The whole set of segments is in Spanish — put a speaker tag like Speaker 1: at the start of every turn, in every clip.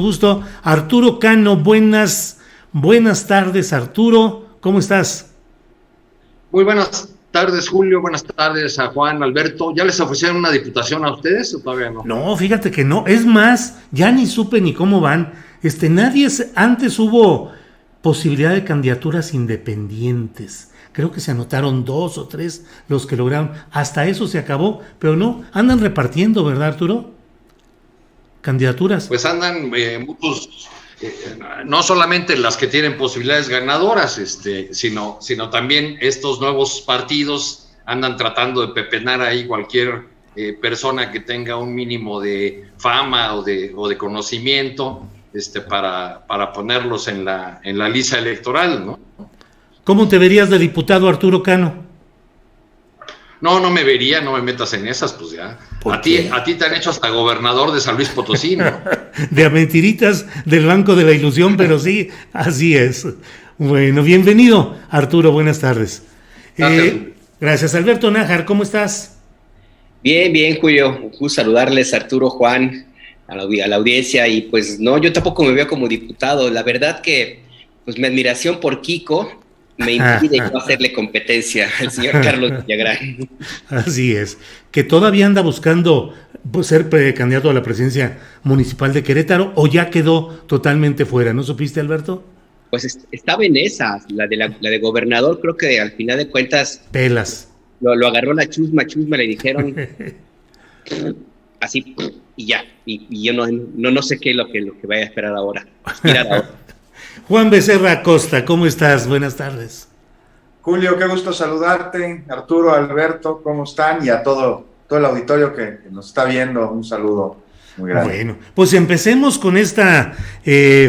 Speaker 1: Gusto. Arturo Cano, buenas tardes, Arturo, ¿cómo estás?
Speaker 2: Muy buenas tardes, Julio. Buenas tardes a Juan, Alberto. ¿Ya les ofrecieron una diputación a ustedes o todavía no?
Speaker 1: No, fíjate que no, es más, ya ni supe ni cómo van. Antes hubo posibilidad de candidaturas independientes. Creo que se anotaron 2 o 3 los que lograron. Hasta eso se acabó, pero no, andan repartiendo, ¿verdad, Arturo? Candidaturas.
Speaker 2: Pues andan muchos, no solamente las que tienen posibilidades ganadoras, sino también estos nuevos partidos andan tratando de pepenar ahí cualquier persona que tenga un mínimo de fama o de conocimiento, para ponerlos en la lista electoral, ¿no?
Speaker 1: ¿Cómo te verías de diputado, Arturo Cano?
Speaker 2: No me vería, no me metas en esas, pues ya.
Speaker 1: ¿Por
Speaker 2: A ti,
Speaker 1: qué?
Speaker 2: a ti te han hecho hasta gobernador de San Luis Potosí, ¿no?
Speaker 1: De a mentiritas del Banco de la Ilusión, pero sí, así es. Bueno, bienvenido, Arturo, buenas tardes.
Speaker 2: Gracias.
Speaker 1: Gracias, Alberto Nájar, ¿cómo estás?
Speaker 3: Bien, bien, Julio. Un gusto saludarles, Arturo, Juan, a la audiencia. Y pues no, yo tampoco me veo como diputado. La verdad que pues mi admiración por Kiko me impide no hacerle competencia al señor Carlos Villagrán.
Speaker 1: Así es, que todavía anda buscando pues, ser candidato a la presidencia municipal de Querétaro o ya quedó totalmente fuera, ¿no supiste, Alberto?
Speaker 3: Pues estaba en esa, la de gobernador. Creo que al final de cuentas
Speaker 1: Pelas.
Speaker 3: lo agarró la chusma, le dijeron así y ya. Y yo no sé qué es lo que vaya a esperar ahora. Aspirar ahora.
Speaker 1: Juan Becerra Acosta, ¿cómo estás? Buenas tardes.
Speaker 4: Julio, qué gusto saludarte. Arturo, Alberto, ¿cómo están? Y a todo el auditorio que nos está viendo, un saludo muy grande.
Speaker 1: Bueno, pues empecemos con esta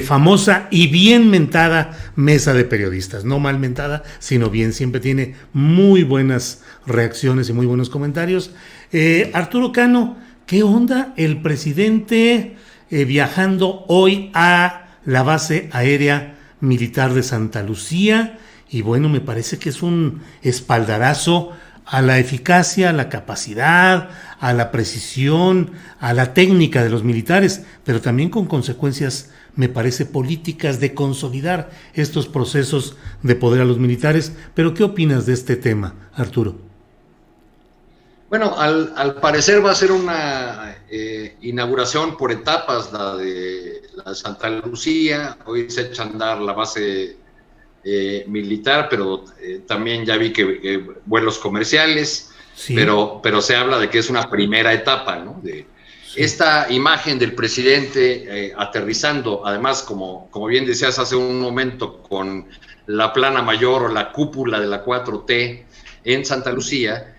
Speaker 1: famosa y bien mentada mesa de periodistas. No mal mentada, sino bien, siempre tiene muy buenas reacciones y muy buenos comentarios. Arturo Cano, ¿qué onda el presidente viajando hoy a la base aérea militar de Santa Lucía? Y bueno, me parece que es un espaldarazo a la eficacia, a la capacidad, a la precisión, a la técnica de los militares, pero también con consecuencias, me parece, políticas de consolidar estos procesos de poder a los militares. Pero ¿qué opinas de este tema, Arturo?
Speaker 2: Bueno, al parecer va a ser una inauguración por etapas, la de Santa Lucía. Hoy se echa a andar la base militar, pero también ya vi que vuelos comerciales,
Speaker 1: Sí.
Speaker 2: pero se habla de que es una primera etapa, ¿no? Sí. Esta imagen del presidente aterrizando, además, como bien decías hace un momento, con la plana mayor o la cúpula de la 4T en Santa Lucía,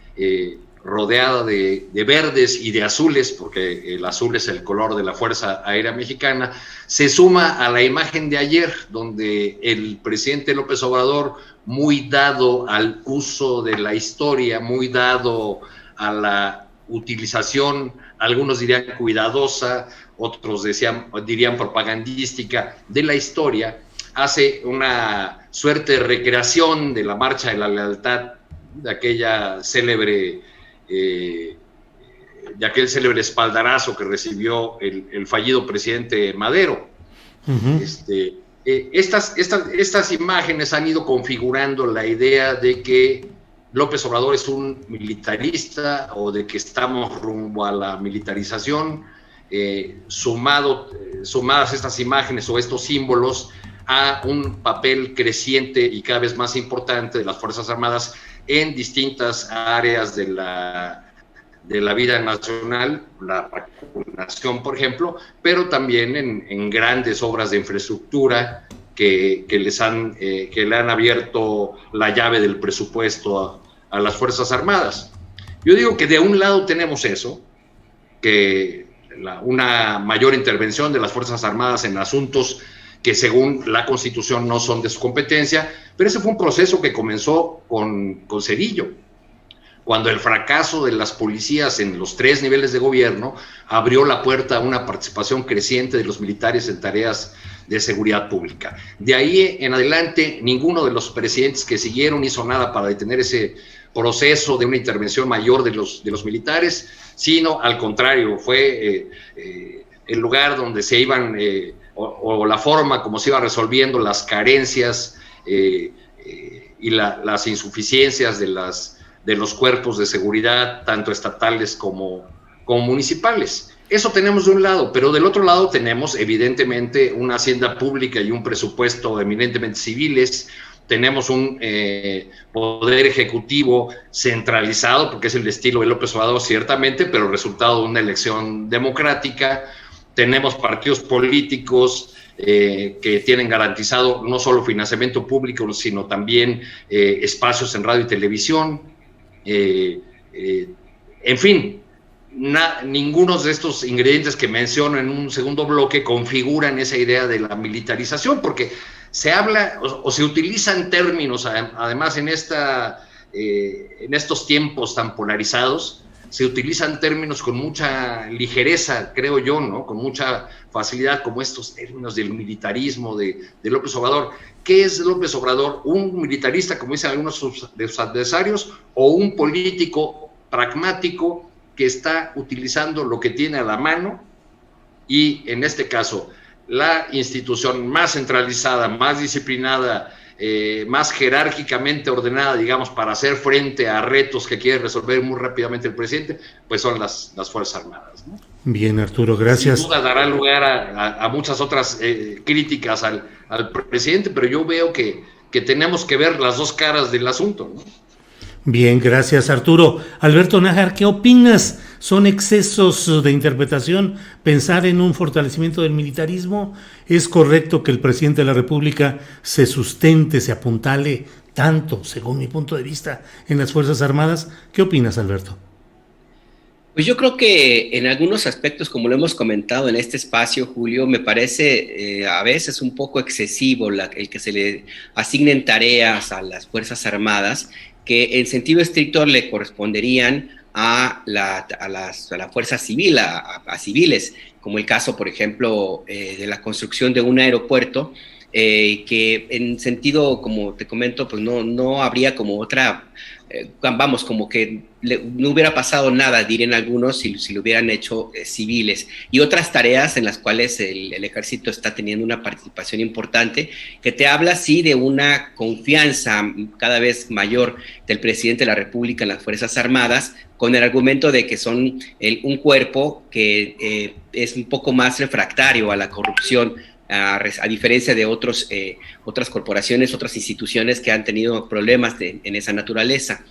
Speaker 2: rodeada de verdes y de azules, porque el azul es el color de la Fuerza Aérea Mexicana, se suma a la imagen de ayer, donde el presidente López Obrador, muy dado al uso de la historia, muy dado a la utilización, algunos dirían cuidadosa, otros dirían propagandística, de la historia, hace una suerte de recreación de la Marcha de la Lealtad, de aquella célebre de aquel célebre espaldarazo que recibió el fallido presidente Madero. Uh-huh. Estas imágenes han ido configurando la idea de que López Obrador es un militarista o de que estamos rumbo a la militarización, sumadas estas imágenes o estos símbolos a un papel creciente y cada vez más importante de las Fuerzas Armadas en distintas áreas de la vida nacional, la vacunación, por ejemplo, pero también en grandes obras de infraestructura que le han abierto la llave del presupuesto a las Fuerzas Armadas. Yo digo que de un lado tenemos eso, que una mayor intervención de las Fuerzas Armadas en asuntos que según la Constitución no son de su competencia, pero ese fue un proceso que comenzó con Cedillo, cuando el fracaso de las policías en los 3 niveles de gobierno abrió la puerta a una participación creciente de los militares en tareas de seguridad pública. De ahí en adelante, ninguno de los presidentes que siguieron hizo nada para detener ese proceso de una intervención mayor de los militares, sino al contrario, fue el lugar donde se iban o la forma como se iba resolviendo las carencias y las insuficiencias de los cuerpos de seguridad, tanto estatales como municipales. Eso tenemos de un lado, pero del otro lado tenemos evidentemente una hacienda pública y un presupuesto eminentemente civiles. Tenemos un poder ejecutivo centralizado, porque es el estilo de López Obrador ciertamente, pero resultado de una elección democrática. Tenemos partidos políticos que tienen garantizado no solo financiamiento público, sino también espacios en radio y televisión. En fin, ninguno de estos ingredientes que menciono en un segundo bloque configuran esa idea de la militarización, porque se habla o se utilizan términos, además en estos tiempos tan polarizados, se utilizan términos con mucha ligereza, creo yo, ¿no? Con mucha facilidad, como estos términos del militarismo de López Obrador. ¿Qué es López Obrador? ¿Un militarista, como dicen algunos de sus adversarios, o un político pragmático que está utilizando lo que tiene a la mano? Y en este caso, la institución más centralizada, más disciplinada, más jerárquicamente ordenada, digamos, para hacer frente a retos que quiere resolver muy rápidamente el presidente, pues son las Fuerzas Armadas, ¿no?
Speaker 1: Bien, Arturo, gracias.
Speaker 2: Sin duda dará lugar a muchas otras críticas al presidente, pero yo veo que tenemos que ver las dos caras del asunto, ¿no?
Speaker 1: Bien, gracias, Arturo. Alberto Nájar, ¿qué opinas? ¿Son excesos de interpretación pensar en un fortalecimiento del militarismo? ¿Es correcto que el presidente de la República se sustente, se apuntale tanto, según mi punto de vista, en las Fuerzas Armadas? ¿Qué opinas, Alberto?
Speaker 3: Pues yo creo que en algunos aspectos, como lo hemos comentado en este espacio, Julio, me parece a veces un poco excesivo el que se le asignen tareas a las Fuerzas Armadas que en sentido estricto le corresponderían a la fuerza civil, a civiles, como el caso, por ejemplo, de la construcción de un aeropuerto, que en sentido, como te comento, pues no habría como otra, como que no hubiera pasado nada, dirían algunos, si lo hubieran hecho civiles. Y otras tareas en las cuales el ejército está teniendo una participación importante, que te habla, sí, de una confianza cada vez mayor del presidente de la República en las Fuerzas Armadas, con el argumento de que son un cuerpo que es un poco más refractario a la corrupción, a diferencia de otras corporaciones, otras instituciones que han tenido problemas en esa naturaleza.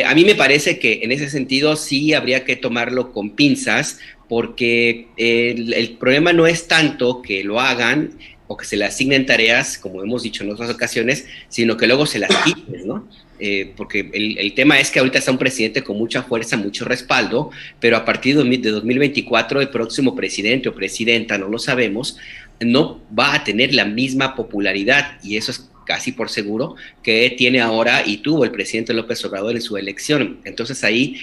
Speaker 3: A mí me parece que en ese sentido sí habría que tomarlo con pinzas, porque el problema no es tanto que lo hagan o que se le asignen tareas, como hemos dicho en otras ocasiones, sino que luego se las quiten, ¿no? Porque el tema es que ahorita está un presidente con mucha fuerza, mucho respaldo, pero a partir de 2024 el próximo presidente o presidenta, no lo sabemos, no va a tener la misma popularidad, y eso es casi por seguro, que tiene ahora y tuvo el presidente López Obrador en su elección. Entonces ahí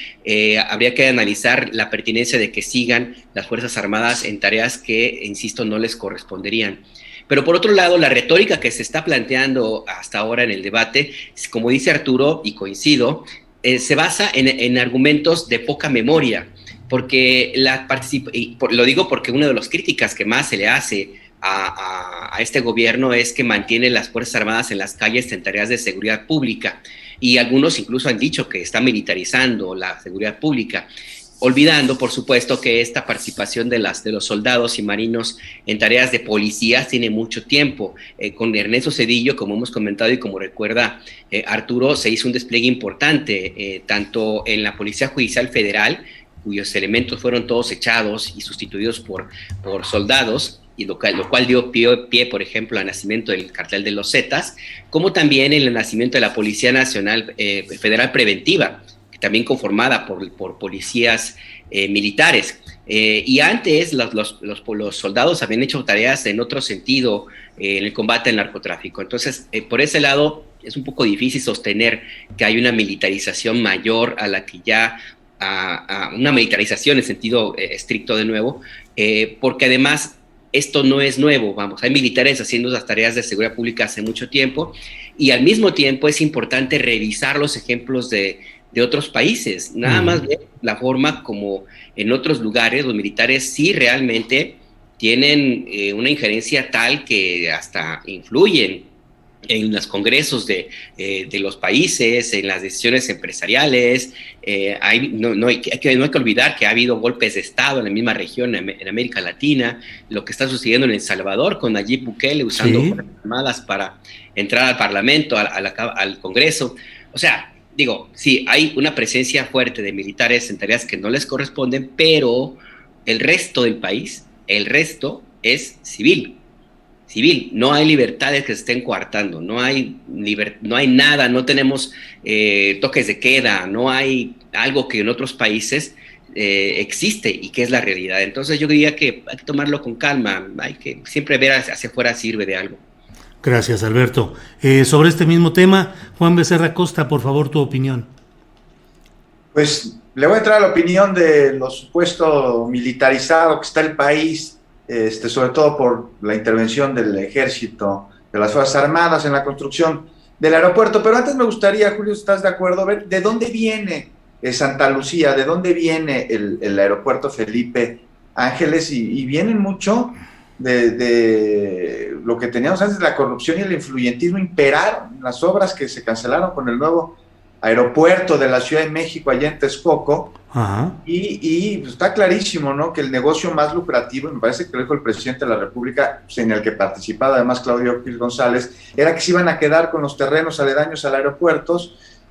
Speaker 3: habría que analizar la pertinencia de que sigan las Fuerzas Armadas en tareas que, insisto, no les corresponderían. Pero por otro lado, la retórica que se está planteando hasta ahora en el debate, como dice Arturo, y coincido, se basa en argumentos de poca memoria, porque lo digo porque una de las críticas que más se le hace a este gobierno es que mantiene las Fuerzas Armadas en las calles en tareas de seguridad pública, y algunos incluso han dicho que está militarizando la seguridad pública, olvidando, por supuesto, que esta participación de los soldados y marinos en tareas de policías tiene mucho tiempo. Con Ernesto Zedillo, como hemos comentado y como recuerda Arturo, se hizo un despliegue importante, tanto en la Policía Judicial Federal, cuyos elementos fueron todos echados y sustituidos por soldados, y lo cual dio pie, por ejemplo, al nacimiento del cartel de los Zetas, como también el nacimiento de la Policía Nacional Federal Preventiva, que también conformada por policías militares. Y antes los soldados habían hecho tareas en otro sentido en el combate al narcotráfico. Entonces, por ese lado, es un poco difícil sostener que hay una militarización mayor a la que ya, a una militarización en sentido estricto de nuevo, porque además esto no es nuevo, hay militares haciendo las tareas de seguridad pública hace mucho tiempo, y al mismo tiempo es importante revisar los ejemplos de otros países, nada más ver la forma como en otros lugares los militares sí realmente tienen una injerencia tal que hasta influyen en los congresos de los países, en las decisiones empresariales. No hay que olvidar que ha habido golpes de Estado en la misma región, en América Latina, lo que está sucediendo en El Salvador con Nayib Bukele usando Fuerzas Armadas para entrar al Parlamento, al Congreso. O sea, digo, sí, hay una presencia fuerte de militares en tareas que no les corresponden, pero el resto del país, el resto es civil, no hay libertades que se estén coartando, no hay nada, no tenemos toques de queda, no hay algo que en otros países existe y que es la realidad. Entonces yo diría que hay que tomarlo con calma, hay que siempre ver hacia afuera sirve de algo.
Speaker 1: Gracias, Alberto. Sobre este mismo tema, Juan Becerra Costa, por favor, tu opinión.
Speaker 4: Pues le voy a entrar a la opinión de lo supuesto militarizado que está el país, sobre todo por la intervención del ejército, de las Fuerzas Armadas en la construcción del aeropuerto. Pero antes me gustaría, Julio, ¿estás de acuerdo? Ver de dónde viene Santa Lucía, de dónde viene el aeropuerto Felipe Ángeles, y vienen mucho de lo que teníamos antes, de la corrupción y el influyentismo imperaron, las obras que se cancelaron con el nuevo aeropuerto de la Ciudad de México allá en Texcoco. Ajá. Y pues está clarísimo, ¿no?, que el negocio más lucrativo, y me parece que lo dijo el presidente de la República, pues, en el que participaba además Claudio X González, era que se iban a quedar con los terrenos aledaños al aeropuerto,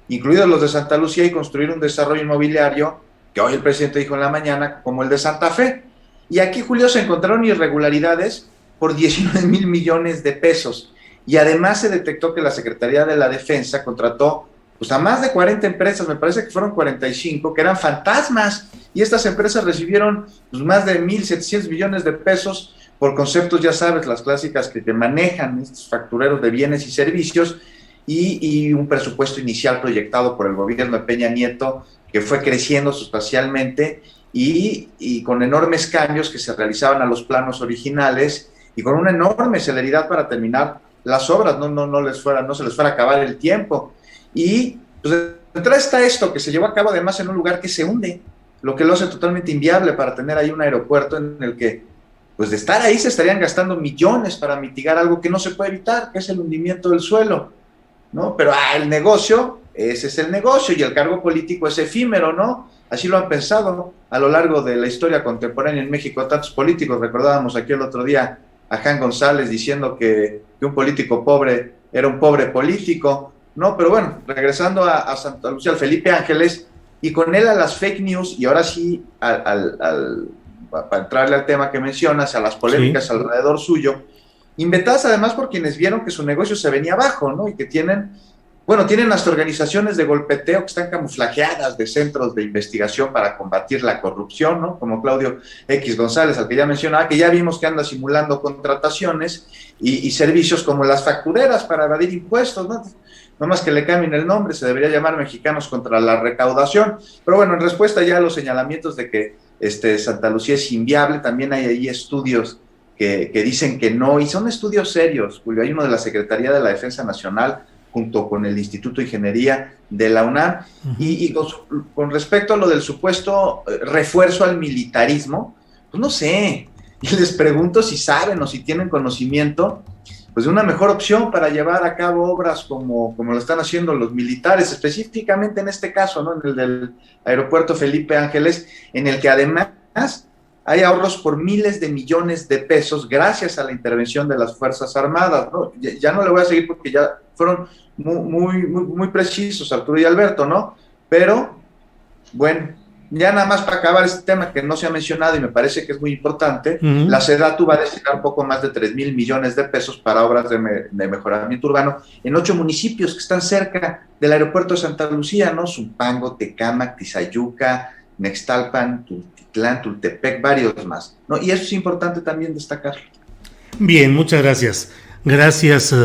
Speaker 4: incluidos los de Santa Lucía, y construir un desarrollo inmobiliario, que hoy el presidente dijo en la mañana, como el de Santa Fe. Y aquí, Julio, se encontraron irregularidades por 19 mil millones de pesos. Y además se detectó que la Secretaría de la Defensa contrató pues a más de 40 empresas, me parece que fueron 45, que eran fantasmas, y estas empresas recibieron pues más de 1.700 millones de pesos por conceptos, ya sabes, las clásicas que te manejan estos factureros de bienes y servicios, y un presupuesto inicial proyectado por el gobierno de Peña Nieto, que fue creciendo sustancialmente, y con enormes cambios que se realizaban a los planos originales, y con una enorme celeridad para terminar las obras, no se les fuera a acabar el tiempo. Y pues detrás está esto, que se llevó a cabo además en un lugar que se hunde, lo que lo hace totalmente inviable para tener ahí un aeropuerto en el que, pues de estar ahí, se estarían gastando millones para mitigar algo que no se puede evitar, que es el hundimiento del suelo, ¿no? Pero el negocio, ese es el negocio, y el cargo político es efímero, ¿no? Así lo han pensado a lo largo de la historia contemporánea en México tantos políticos. Recordábamos aquí el otro día a Jan González diciendo que un político pobre era un pobre político. No, pero bueno, regresando a Santa Lucía, al Felipe Ángeles, y con él a las fake news, y ahora sí, para entrarle al tema que mencionas, a las polémicas alrededor suyo, inventadas además por quienes vieron que su negocio se venía abajo, ¿no? Y que tienen hasta organizaciones de golpeteo que están camuflajeadas de centros de investigación para combatir la corrupción, ¿no? Como Claudio X González, al que ya mencionaba, que ya vimos que anda simulando contrataciones y servicios como las factureras para evadir impuestos, ¿no? No más que le cambien el nombre, se debería llamar Mexicanos contra la Recaudación. Pero bueno, en respuesta ya a los señalamientos de que Santa Lucía es inviable, también hay ahí estudios que dicen que no, y son estudios serios, Julio. Hay uno de la Secretaría de la Defensa Nacional junto con el Instituto de Ingeniería de la UNAM, y con respecto a lo del supuesto refuerzo al militarismo, pues no sé, y les pregunto si saben o si tienen conocimiento pues de una mejor opción para llevar a cabo obras como lo están haciendo los militares, específicamente en este caso, ¿no?, en el del aeropuerto Felipe Ángeles, en el que además hay ahorros por miles de millones de pesos gracias a la intervención de las Fuerzas Armadas, ¿no? Ya no le voy a seguir porque ya fueron muy precisos Arturo y Alberto, ¿no? Pero, bueno, ya nada más para acabar este tema que no se ha mencionado y me parece que es muy importante, la SEDATU va a destinar poco más de 3,000 millones de pesos para obras de mejoramiento urbano en 8 municipios que están cerca del aeropuerto de Santa Lucía, ¿no? Zumpango, Tecámac, Tizayuca, Nextalpan, Tultitlán, Tultepec, varios más, ¿no? Y eso es importante también destacar.
Speaker 1: Bien, muchas gracias. Gracias,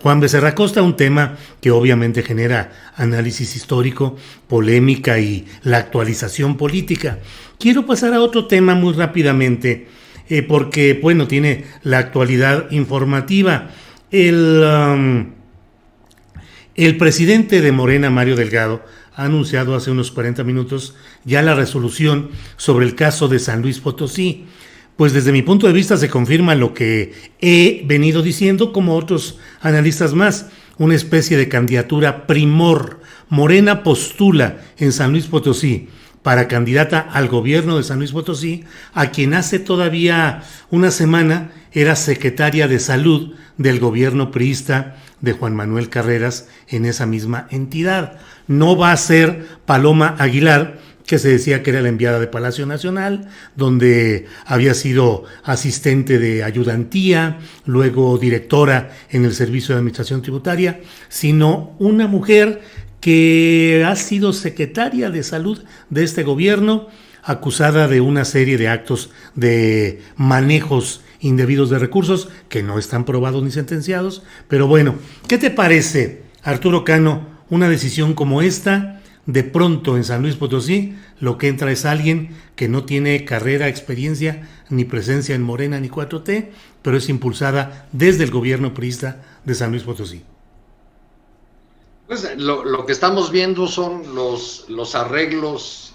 Speaker 1: Juan Becerra Costa, un tema que obviamente genera análisis histórico, polémica y la actualización política. Quiero pasar a otro tema muy rápidamente, porque, bueno, tiene la actualidad informativa. El presidente de Morena, Mario Delgado, ha anunciado hace unos 40 minutos ya la resolución sobre el caso de San Luis Potosí. pues desde mi punto de vista se confirma lo que he venido diciendo, como otros analistas más, una especie de candidatura primor. Morena postula en San Luis Potosí para candidata al gobierno de San Luis Potosí a quien hace todavía una semana era secretaria de salud del gobierno priista de Juan Manuel Carreras en esa misma entidad. No va a ser Paloma Aguilar, que se decía que era la enviada de Palacio Nacional, donde había sido asistente de ayudantía, luego directora en el Servicio de Administración Tributaria, sino una mujer que ha sido secretaria de salud de este gobierno, acusada de una serie de actos de manejos indebidos de recursos que no están probados ni sentenciados. Pero bueno, ¿qué te parece, Arturo Cano, una decisión como esta? De pronto en San Luis Potosí lo que entra es alguien que no tiene carrera, experiencia ni presencia en Morena ni 4T, pero es impulsada desde el gobierno priista de San Luis Potosí.
Speaker 2: Pues lo que estamos viendo son los arreglos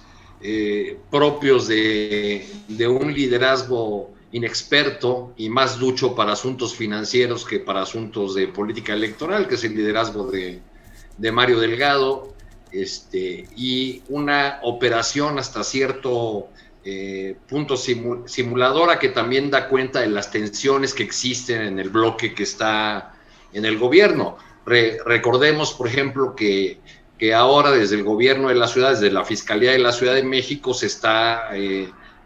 Speaker 2: propios de un liderazgo inexperto y más ducho para asuntos financieros que para asuntos de política electoral, que es el liderazgo de Mario Delgado, y una operación hasta cierto punto simuladora que también da cuenta de las tensiones que existen en el bloque que está en el gobierno. Recordemos, por ejemplo, que ahora desde el gobierno de la ciudad, desde la Fiscalía de la Ciudad de México, se está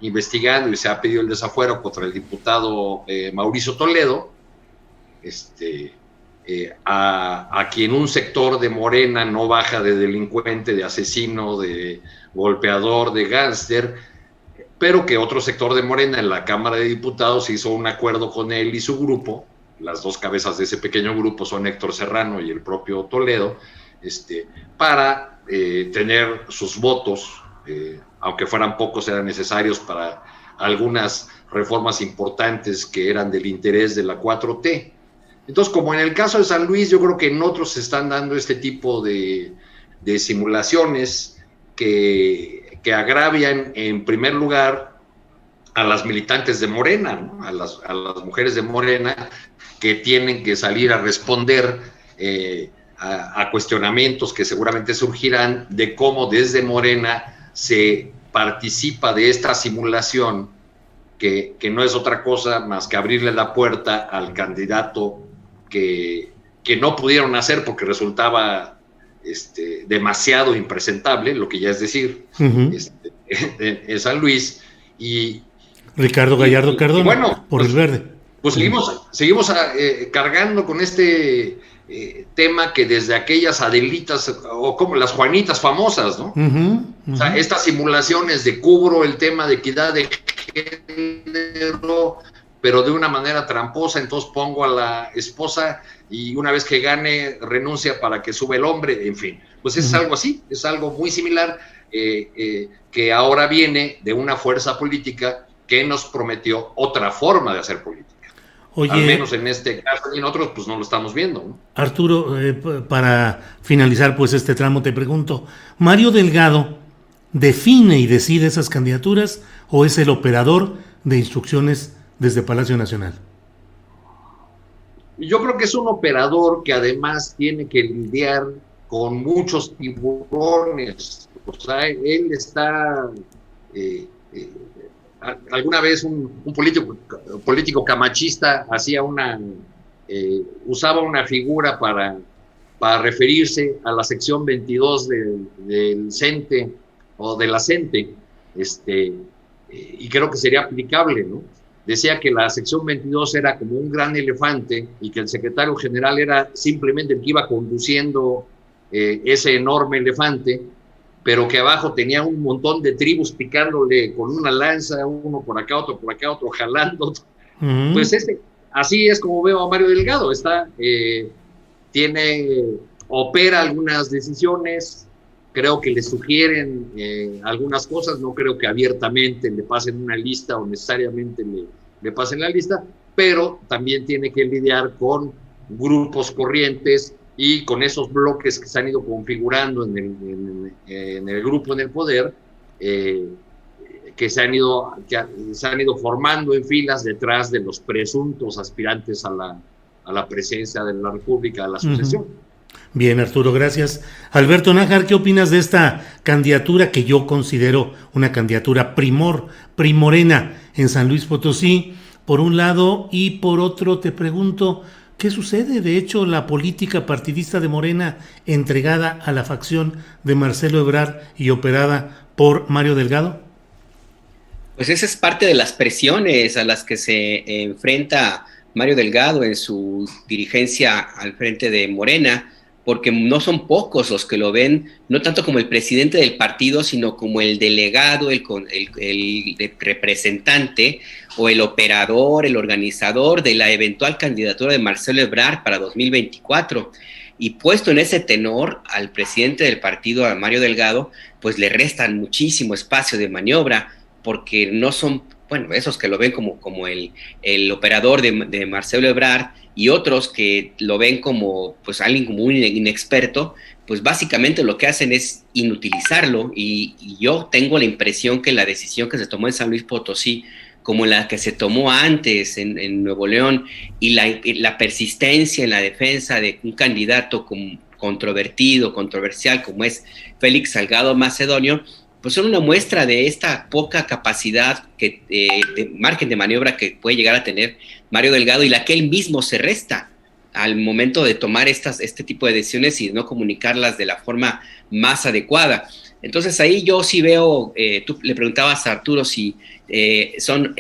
Speaker 2: investigando y se ha pedido el desafuero contra el diputado Mauricio Toledo, a quien un sector de Morena no baja de delincuente, de asesino, de golpeador, de gánster, pero que otro sector de Morena en la Cámara de Diputados hizo un acuerdo con él y su grupo. Las dos cabezas de ese pequeño grupo son Héctor Serrano y el propio Toledo, para tener sus votos, aunque fueran pocos, eran necesarios para algunas reformas importantes que eran del interés de la 4T. Entonces, como en el caso de San Luis, yo creo que en otros se están dando este tipo de simulaciones que agravian, en primer lugar, a las militantes de Morena, ¿no? a las mujeres de Morena, que tienen que salir a responder a cuestionamientos que seguramente surgirán de cómo desde Morena se participa de esta simulación, que no es otra cosa más que abrirle la puerta al candidato que no pudieron hacer porque resultaba demasiado impresentable, lo que ya es decir, en San Luis, y
Speaker 1: Ricardo Gallardo Cardona,
Speaker 2: bueno,
Speaker 1: por el Verde.
Speaker 2: Pues seguimos cargando con este tema que desde aquellas Adelitas, o como las Juanitas famosas, ¿no? O sea, estas simulaciones de cubro el tema de equidad de género, pero de una manera tramposa, entonces pongo a la esposa y una vez que gane renuncia para que sube el hombre, en fin. Pues es algo así, es algo muy similar, que ahora viene de una fuerza política que nos prometió otra forma de hacer política. Oye, al menos en este caso y en otros, pues no lo estamos viendo, ¿no?
Speaker 1: Arturo, para finalizar pues este tramo te pregunto, ¿Mario Delgado define y decide esas candidaturas o es el operador de instrucciones desde Palacio Nacional?
Speaker 2: Yo creo que es un operador que además tiene que lidiar con muchos tiburones. O sea, él está... alguna vez un político camachista hacía usaba una figura para referirse a la sección 22 del CENTE o de la CENTE, y creo que sería aplicable, ¿no? Decía que la sección 22 era como un gran elefante y que el secretario general era simplemente el que iba conduciendo ese enorme elefante, pero que abajo tenía un montón de tribus picándole con una lanza, uno por acá, otro jalando. Pues así es como veo a Mario Delgado. Opera algunas decisiones, creo que le sugieren algunas cosas, no creo que abiertamente le pasen una lista o necesariamente le pasen la lista, pero también tiene que lidiar con grupos corrientes y con esos bloques que se han ido configurando en el grupo en el poder, que que se han ido formando en filas detrás de los presuntos aspirantes a la presidencia de la República, a la sucesión.
Speaker 1: Bien, Arturo, gracias. Alberto Nájar, ¿qué opinas de esta candidatura que yo considero una candidatura primorena en San Luis Potosí, por un lado, y por otro te pregunto, ¿qué sucede? De hecho, la política partidista de Morena entregada a la facción de Marcelo Ebrard y operada por Mario Delgado.
Speaker 3: Pues esa es parte de las presiones a las que se enfrenta Mario Delgado en su dirigencia al frente de Morena, porque no son pocos los que lo ven, no tanto como el presidente del partido, sino como el delegado, el representante o el operador, el organizador de la eventual candidatura de Marcelo Ebrard para 2024. Y puesto en ese tenor, al presidente del partido, a Mario Delgado, pues le restan muchísimo espacio de maniobra, porque no son, bueno, esos que lo ven como el operador de Marcelo Ebrard, y otros que lo ven como pues alguien como un inexperto, pues básicamente lo que hacen es inutilizarlo, y yo tengo la impresión que la decisión que se tomó en San Luis Potosí, como la que se tomó antes en Nuevo León, y la persistencia en la defensa de un candidato controversial como es Félix Salgado Macedonio, pues son una muestra de esta poca capacidad de margen de maniobra que puede llegar a tener Mario Delgado, y la que él mismo se resta al momento de tomar este tipo de decisiones y no comunicarlas de la forma más adecuada. Entonces ahí yo sí veo, tú le preguntabas a Arturo si son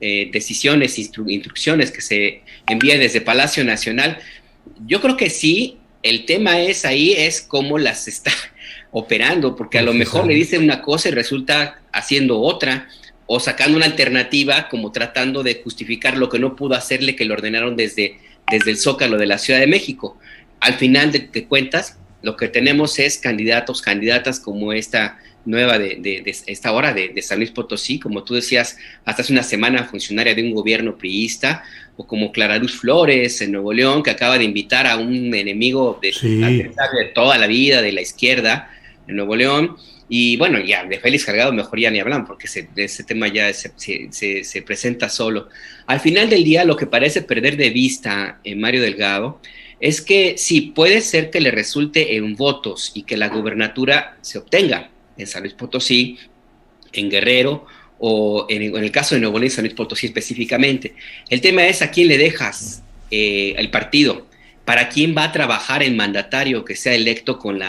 Speaker 3: decisiones, instrucciones que se envían desde Palacio Nacional. Yo creo que sí, el tema es cómo las está operando, porque a lo mejor le dicen una cosa y resulta haciendo otra, o sacando una alternativa, como tratando de justificar lo que no pudo hacerle, que lo ordenaron desde el Zócalo de la Ciudad de México. Al final de cuentas, lo que tenemos es candidatas como esta nueva de esta hora de San Luis Potosí, como tú decías, hasta hace una semana funcionaria de un gobierno priista, o como Clara Luz Flores en Nuevo León, que acaba de invitar a un enemigo de toda la vida de la izquierda en Nuevo León. Y bueno, ya de Félix Salgado mejor ya ni hablan, porque ese tema ya se presenta solo. Al final del día, lo que parece perder de vista en Mario Delgado es que sí, puede ser que le resulte en votos y que la gubernatura se obtenga en San Luis Potosí, en Guerrero, o en el caso de Nuevo León, San Luis Potosí específicamente. El tema es a quién le dejas el partido, para quién va a trabajar el mandatario que sea electo con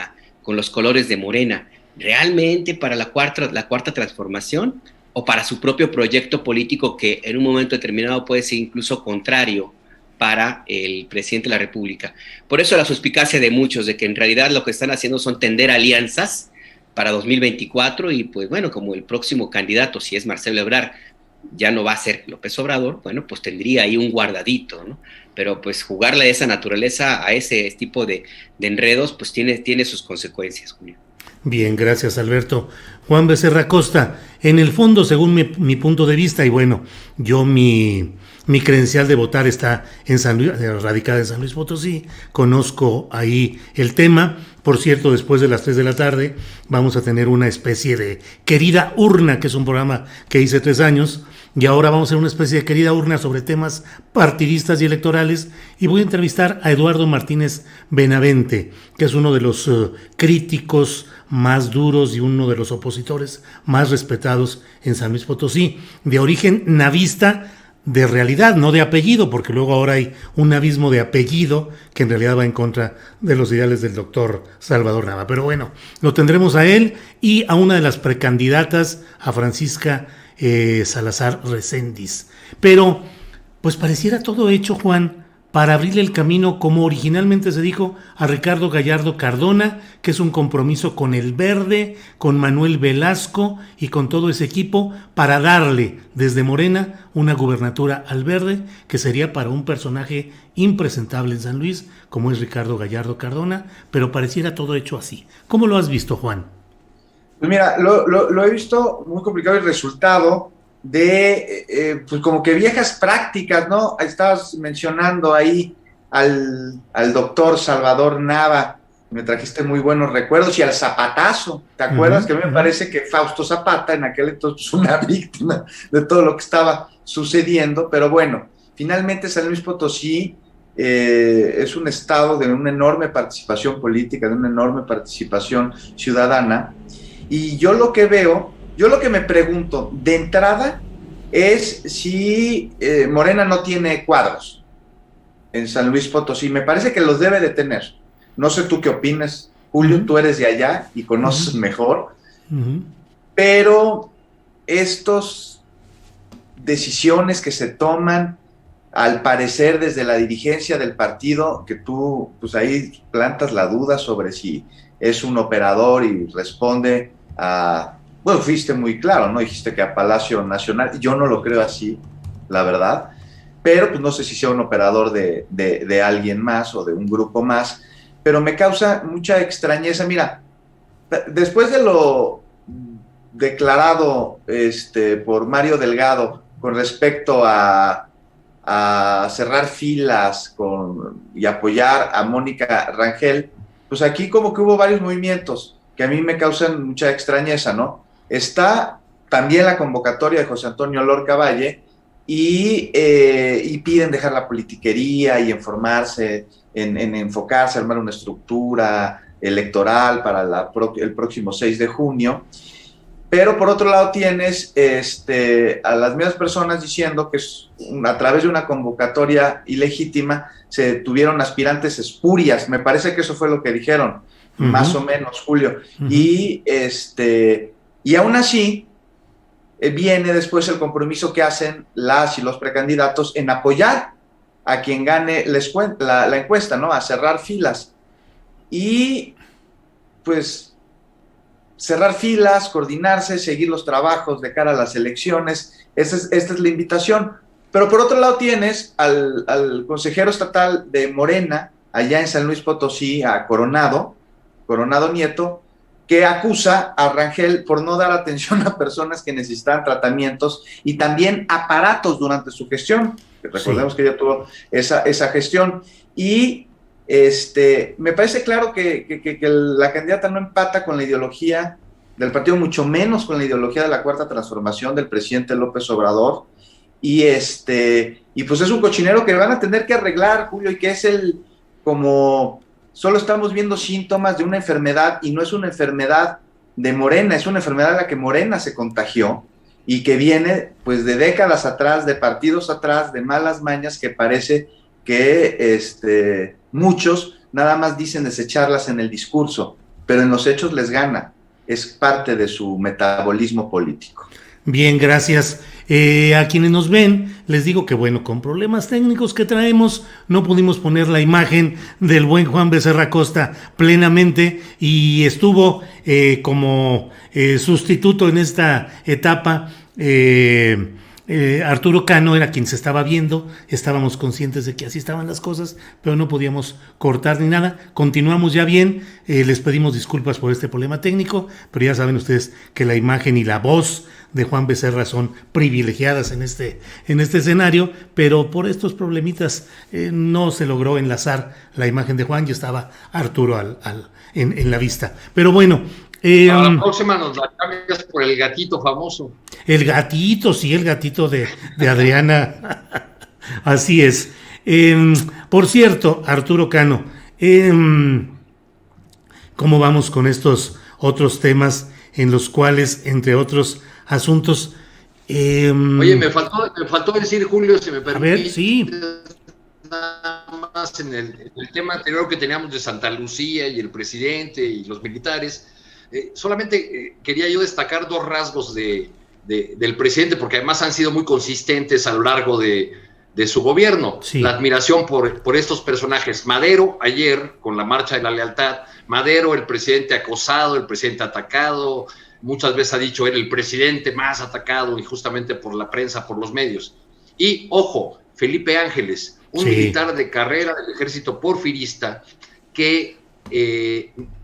Speaker 3: los colores de Morena. ¿Realmente para la cuarta transformación, o para su propio proyecto político que en un momento determinado puede ser incluso contrario para el presidente de la República? Por eso la suspicacia de muchos de que en realidad lo que están haciendo son tender alianzas para 2024, y pues bueno, como el próximo candidato, si es Marcelo Ebrard, ya no va a ser López Obrador, bueno, pues tendría ahí un guardadito, ¿no? Pero pues jugarle a esa naturaleza, a ese tipo de enredos, pues tiene sus consecuencias, Julio.
Speaker 1: Bien, gracias, Alberto. Juan Becerra Costa, en el fondo, según mi punto de vista, y bueno, yo mi credencial de votar está en San Luis, radicada en San Luis Potosí, conozco ahí el tema. Por cierto, después de las 3 de la tarde vamos a tener una especie de Querida Urna, que es un programa que hice 3 años, y ahora vamos a hacer una especie de Querida Urna sobre temas partidistas y electorales, y voy a entrevistar a Eduardo Martínez Benavente, que es uno de los críticos más duros y uno de los opositores más respetados en San Luis Potosí, de origen navista, de realidad, no de apellido, porque luego ahora hay un abismo de apellido que en realidad va en contra de los ideales del doctor Salvador Nava. Pero bueno, lo tendremos a él y a una de las precandidatas, a Francisca Salazar Recendis. Pero pues pareciera todo hecho, Juan, para abrirle el camino, como originalmente se dijo, a Ricardo Gallardo Cardona, que es un compromiso con el Verde, con Manuel Velasco y con todo ese equipo, para darle desde Morena una gubernatura al Verde, que sería para un personaje impresentable en San Luis, como es Ricardo Gallardo Cardona, pero pareciera todo hecho así. ¿Cómo lo has visto, Juan?
Speaker 4: Pues mira, lo he visto muy complicado el resultado de, pues como que viejas prácticas, ¿no? Estabas mencionando ahí al doctor Salvador Nava. me trajiste muy buenos recuerdos, y al Zapatazo, ¿te acuerdas? Que a mí me parece que Fausto Zapata en aquel entonces fue una víctima de todo lo que estaba sucediendo, pero bueno, finalmente San Luis Potosí es un estado de una enorme participación política, de una enorme participación ciudadana, y yo lo que me pregunto, de entrada, es si Morena no tiene cuadros en San Luis Potosí. Me parece que los debe de tener. No sé tú qué opinas, Julio, tú eres de allá y conoces mejor, pero estas decisiones que se toman, al parecer desde la dirigencia del partido, que tú pues ahí plantas la duda sobre si es un operador y responde a... Bueno, fuiste muy claro, ¿no? Dijiste que a Palacio Nacional, yo no lo creo así, la verdad, pero pues no sé si sea un operador de alguien más o de un grupo más, pero me causa mucha extrañeza. Mira, después de lo declarado por Mario Delgado con respecto a cerrar filas y apoyar a Mónica Rangel, pues aquí como que hubo varios movimientos que a mí me causan mucha extrañeza, ¿no? Está también la convocatoria de José Antonio Lorca Valle y piden dejar la politiquería y enfocarse, armar una estructura electoral para el próximo 6 de junio. Pero por otro lado tienes a las mismas personas diciendo que a través de una convocatoria ilegítima se tuvieron aspirantes espurias. Me parece que eso fue lo que dijeron, más o menos, Julio. Y aún así viene después el compromiso que hacen las y los precandidatos en apoyar a quien gane la encuesta, ¿no? A cerrar filas. Y pues cerrar filas, coordinarse, seguir los trabajos de cara a las elecciones. Esta es la invitación. Pero por otro lado tienes al consejero estatal de Morena, allá en San Luis Potosí, a Coronado Nieto, que acusa a Rangel por no dar atención a personas que necesitan tratamientos y también aparatos durante su gestión. Recordemos que ella tuvo esa gestión. Y me parece claro que la candidata no empata con la ideología del partido, mucho menos con la ideología de la Cuarta Transformación del presidente López Obrador, y pues es un cochinero que van a tener que arreglar, Julio, y que es como solo estamos viendo síntomas de una enfermedad, y no es una enfermedad de Morena, es una enfermedad a la que Morena se contagió y que viene pues de décadas atrás, de partidos atrás, de malas mañas que parece que muchos nada más dicen desecharlas en el discurso, pero en los hechos les gana. Es parte de su metabolismo político.
Speaker 1: Bien, gracias. A quienes nos ven, les digo que bueno, con problemas técnicos que traemos, no pudimos poner la imagen del buen Juan Becerra Costa plenamente, y estuvo como sustituto en esta etapa Arturo Cano, era quien se estaba viendo. Estábamos conscientes de que así estaban las cosas, pero no podíamos cortar ni nada. Continuamos ya bien, les pedimos disculpas por este problema técnico, pero ya saben ustedes que la imagen y la voz de Juan Becerra son privilegiadas en este escenario, pero por estos problemitas no se logró enlazar la imagen de Juan, y estaba Arturo en la vista. Pero bueno,
Speaker 2: a la próxima nos la cambias por el gatito famoso.
Speaker 1: El gatito, sí, el gatito de Adriana. Así es. Por cierto, Arturo Cano, ¿cómo vamos con estos otros temas en los cuales, entre otros asuntos...
Speaker 2: Oye, me faltó decir, Julio, si me permite.
Speaker 1: A ver, sí.
Speaker 2: Nada más en el tema anterior que teníamos de Santa Lucía y el presidente y los militares. Solamente quería yo destacar dos rasgos del presidente, porque además han sido muy consistentes a lo largo de su gobierno. Sí. La admiración por estos personajes. Madero, ayer, con la Marcha de la Lealtad, Madero, el presidente acosado, el presidente atacado, muchas veces ha dicho él, el presidente más atacado injustamente por la prensa, por los medios. Y, ojo, Felipe Ángeles, un militar de carrera del ejército porfirista que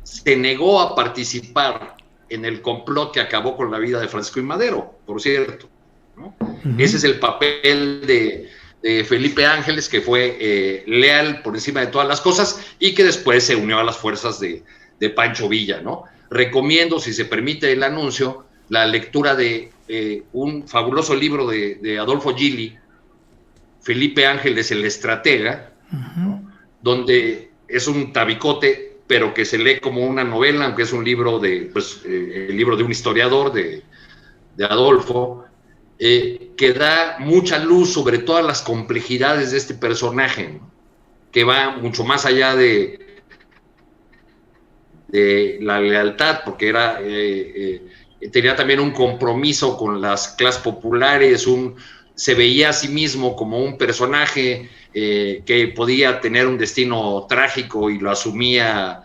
Speaker 2: se negó a participar en el complot que acabó con la vida de Francisco I. Madero, por cierto, ¿no? Ese es el papel de de Felipe Ángeles, que fue leal por encima de todas las cosas y que después se unió a las fuerzas de Pancho Villa, ¿no? Recomiendo, si se permite el anuncio, la lectura de un fabuloso libro de Adolfo Gili, Felipe Ángeles, el estratega, ¿no? Donde es un tabicote, pero que se lee como una novela, aunque es un libro el libro de un historiador de Adolfo, que da mucha luz sobre todas las complejidades de este personaje, ¿no? Que va mucho más allá de la lealtad, porque tenía también un compromiso con las clases populares, se veía a sí mismo como un personaje que podía tener un destino trágico y lo asumía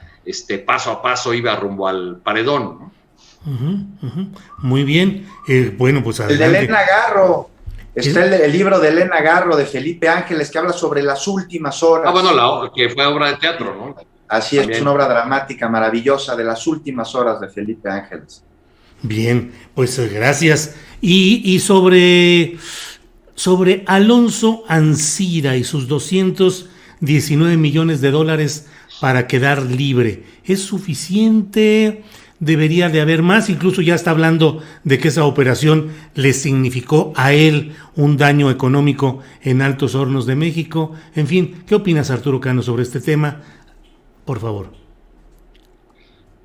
Speaker 2: paso a paso, iba rumbo al paredón, ¿no?
Speaker 1: Muy bien. Bueno, pues
Speaker 4: adelante. El de Elena Garro. Está el libro de Elena Garro, de Felipe Ángeles, que habla sobre las últimas horas.
Speaker 2: Bueno, que fue obra de teatro, ¿no?
Speaker 4: Así es, una obra dramática maravillosa de las últimas horas de Felipe Ángeles.
Speaker 1: Bien, pues gracias. Y sobre Alonso Ancira y sus $219 millones para quedar libre, ¿es suficiente? ¿Debería de haber más? Incluso ya está hablando de que esa operación le significó a él un daño económico en Altos Hornos de México. En fin, ¿qué opinas, Arturo Cano, sobre este tema? Por favor.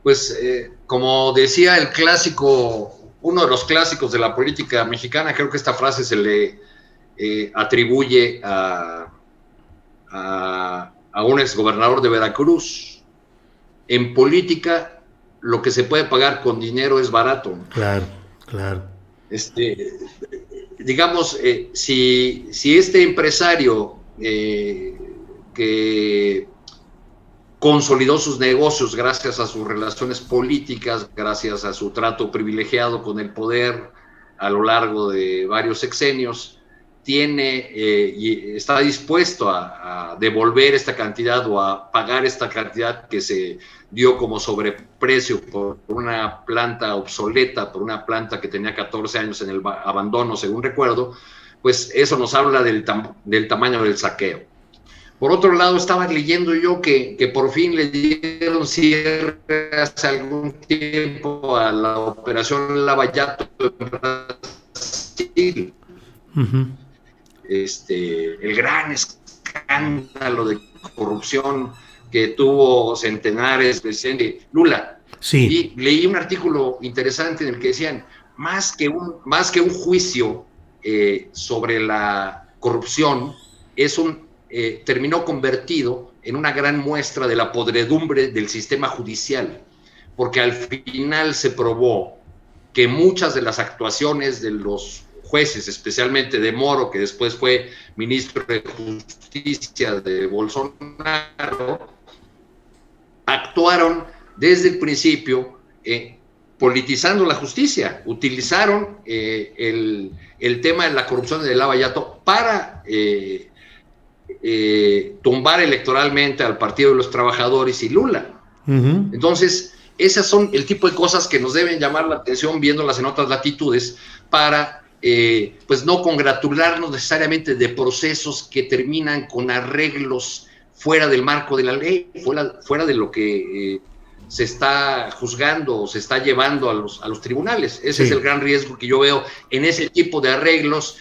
Speaker 2: Pues como decía el clásico, uno de los clásicos de la política mexicana, creo que esta frase se le atribuye a un exgobernador de Veracruz: en política lo que se puede pagar con dinero es barato.
Speaker 1: Claro.
Speaker 2: Digamos, si este empresario que consolidó sus negocios gracias a sus relaciones políticas, gracias a su trato privilegiado con el poder a lo largo de varios sexenios, y está dispuesto a devolver esta cantidad o a pagar esta cantidad que se dio como sobreprecio por una planta obsoleta, por una planta que tenía 14 años en el abandono, según recuerdo, pues eso nos habla del tamaño del saqueo. Por otro lado, estaba leyendo yo que por fin le dieron cierre hace algún tiempo a la operación Lavallato en Brasil. El gran escándalo de corrupción que tuvo centenares de presidente Lula.
Speaker 1: Sí.
Speaker 2: Y leí un artículo interesante en el que decían, más que un juicio sobre la corrupción, terminó convertido en una gran muestra de la podredumbre del sistema judicial, porque al final se probó que muchas de las actuaciones de los jueces, especialmente de Moro, que después fue ministro de Justicia de Bolsonaro, actuaron desde el principio politizando la justicia, utilizaron el tema de la corrupción de Lavallato para tumbar electoralmente al Partido de los Trabajadores y Lula. Entonces, esas son el tipo de cosas que nos deben llamar la atención viéndolas en otras latitudes para pues no congratularnos necesariamente de procesos que terminan con arreglos fuera del marco de la ley, fuera de lo que se está juzgando o se está llevando a los tribunales. Ese es el gran riesgo que yo veo en ese tipo de arreglos,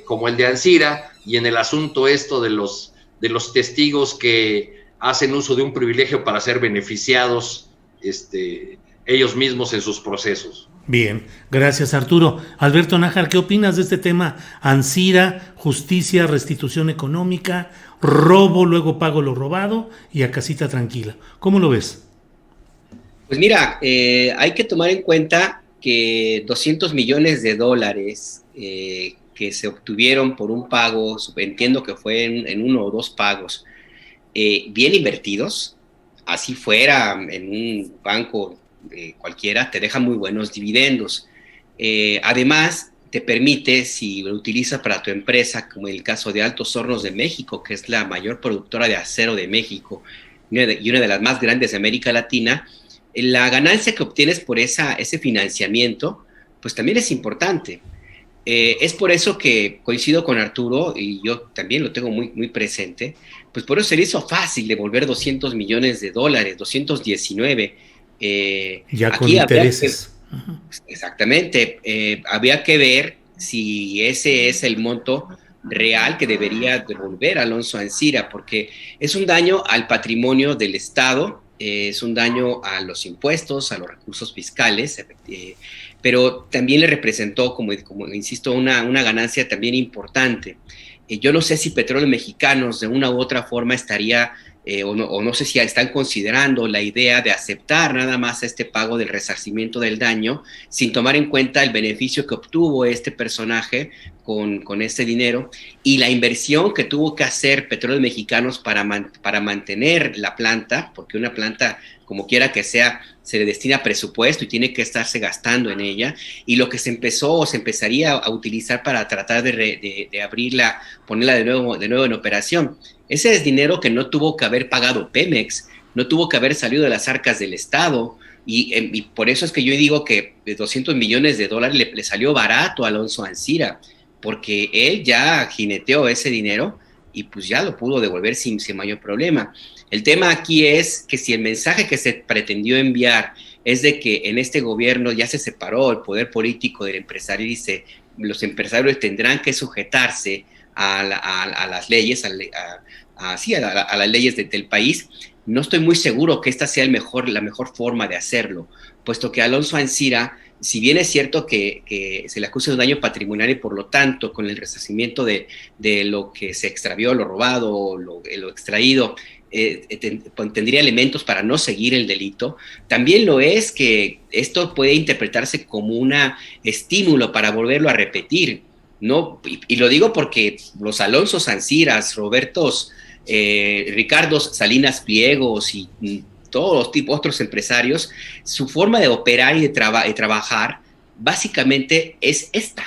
Speaker 2: como el de Ancira, y en el asunto de los testigos que hacen uso de un privilegio para ser beneficiados ellos mismos en sus procesos.
Speaker 1: Bien, gracias, Arturo. Alberto Nájar, ¿qué opinas de este tema? Ancira, justicia, restitución económica, robo, luego pago lo robado y a casita tranquila. ¿Cómo lo ves?
Speaker 3: Pues mira, hay que tomar en cuenta que $200 millones que se obtuvieron por un pago, entiendo que fue en uno o dos pagos, bien invertidos, así fuera en un banco cualquiera, te deja muy buenos dividendos. Además, te permite, si lo utilizas para tu empresa, como en el caso de Altos Hornos de México, que es la mayor productora de acero de México y una de las más grandes de América Latina, la ganancia que obtienes por ese financiamiento, pues también es importante. Es por eso que coincido con Arturo, y yo también lo tengo muy, muy presente, pues por eso se le hizo fácil devolver $200 millones, 219.
Speaker 1: Ya con
Speaker 3: Aquí habría que,
Speaker 1: intereses.
Speaker 3: exactamente, había que ver si ese es el monto real que debería devolver Alonso Ancira, porque es un daño al patrimonio del Estado, es un daño a los impuestos, a los recursos fiscales, pero también le representó, como insisto, una ganancia también importante. Yo no sé si Petróleos Mexicanos de una u otra forma estaría, o no sé si están considerando la idea de aceptar nada más este pago del resarcimiento del daño, sin tomar en cuenta el beneficio que obtuvo este personaje con este dinero y la inversión que tuvo que hacer Petróleos Mexicanos para mantener la planta, porque una planta, como quiera que sea, se le destina presupuesto y tiene que estarse gastando en ella, y lo que se empezó o se empezaría a utilizar para tratar de abrirla, ponerla de nuevo en operación. Ese es dinero que no tuvo que haber pagado Pemex, no tuvo que haber salido de las arcas del Estado, y por eso es que yo digo que $200 millones le salió barato a Alonso Ancira, porque él ya jineteó ese dinero y pues ya lo pudo devolver sin mayor problema. El tema aquí es que si el mensaje que se pretendió enviar es de que en este gobierno ya se separó el poder político del empresario y dice, los empresarios tendrán que sujetarse a las leyes, a las leyes del país, no estoy muy seguro que esta sea la mejor forma de hacerlo, puesto que Alonso Ancira, si bien es cierto que se le acusa de un daño patrimonial y por lo tanto con el resarcimiento de lo que se extravió, lo robado, lo extraído, tendría elementos para no seguir el delito, también lo es que esto puede interpretarse como un estímulo para volverlo a repetir, ¿no? Y lo digo porque los Alonso Anciras, Robertos, Ricardo Salinas Pliegos y todos los otros empresarios, su forma de operar y de trabajar básicamente es esta.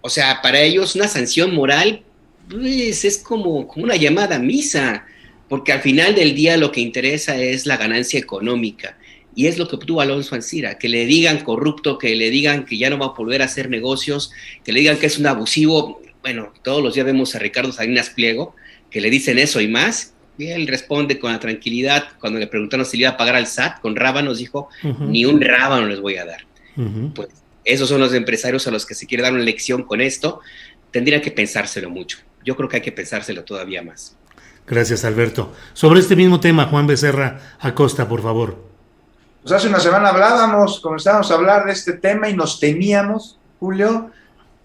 Speaker 3: O sea, para ellos una sanción moral pues, es como una llamada a misa, porque al final del día lo que interesa es la ganancia económica. Y es lo que obtuvo Alonso Ancira, que le digan corrupto, que le digan que ya no va a volver a hacer negocios, que le digan que es un abusivo. Bueno, todos los días vemos a Ricardo Salinas Pliego, que le dicen eso y más, y él responde con la tranquilidad. Cuando le preguntaron si le iba a pagar al SAT con rábanos, dijo, ni un rábano les voy a dar. Pues esos son los empresarios a los que se quiere dar una lección con esto. Tendrían que pensárselo mucho. Yo creo que hay que pensárselo todavía más.
Speaker 1: Gracias, Alberto. Sobre este mismo tema, Juan Becerra Acosta, por favor.
Speaker 4: Pues hace una semana comenzamos a hablar de este tema y nos temíamos, Julio.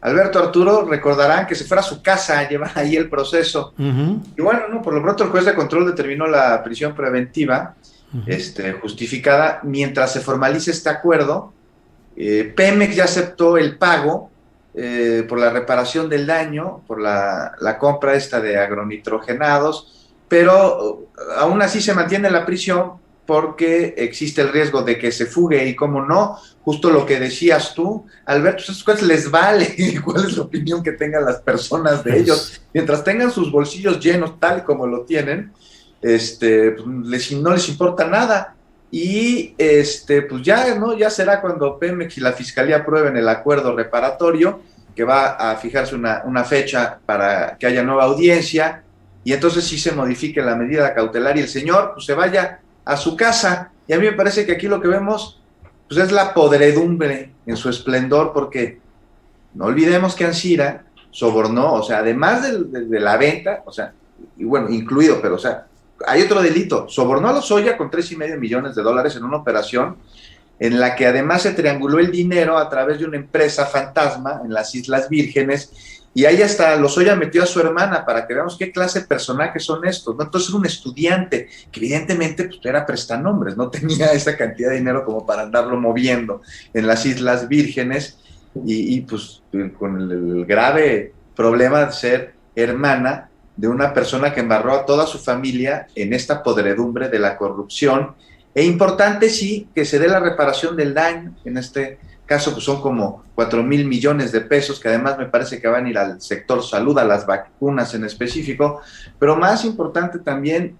Speaker 4: Alberto, Arturo, recordarán que se fuera a su casa a llevar ahí el proceso. Y bueno, no, por lo pronto el juez de control determinó la prisión preventiva justificada mientras se formalice este acuerdo. Pemex ya aceptó el pago por la reparación del daño, por la compra esta de agronitrogenados, pero aún así se mantiene la prisión porque existe el riesgo de que se fugue y como no, justo lo que decías tú, Alberto, ¿a estos les vale cuál es la opinión que tengan las personas de ellos? Mientras tengan sus bolsillos llenos tal como lo tienen, no les importa nada. Y pues ya será cuando Pemex y la Fiscalía aprueben el acuerdo reparatorio, que va a fijarse una fecha para que haya nueva audiencia, y entonces sí se modifique la medida cautelar y el señor pues se vaya a su casa. Y a mí me parece que aquí lo que vemos pues es la podredumbre en su esplendor, porque no olvidemos que Ancira sobornó, o sea, además de la venta, o sea, y bueno, incluido, pero o sea, hay otro delito, sobornó a Lozoya con $3.5 millones en una operación en la que además se trianguló el dinero a través de una empresa fantasma en las Islas Vírgenes, y ahí hasta Lozoya metió a su hermana para que veamos qué clase de personajes son estos, ¿no? Entonces era un estudiante que evidentemente pues, era prestanombres, no tenía esa cantidad de dinero como para andarlo moviendo en las Islas Vírgenes, y pues con el grave problema de ser hermana de una persona que embarró a toda su familia en esta podredumbre de la corrupción. E importante sí que se dé la reparación del daño, en este caso pues son como $4,000 millones, que además me parece que van a ir al sector salud, a las vacunas en específico, pero más importante también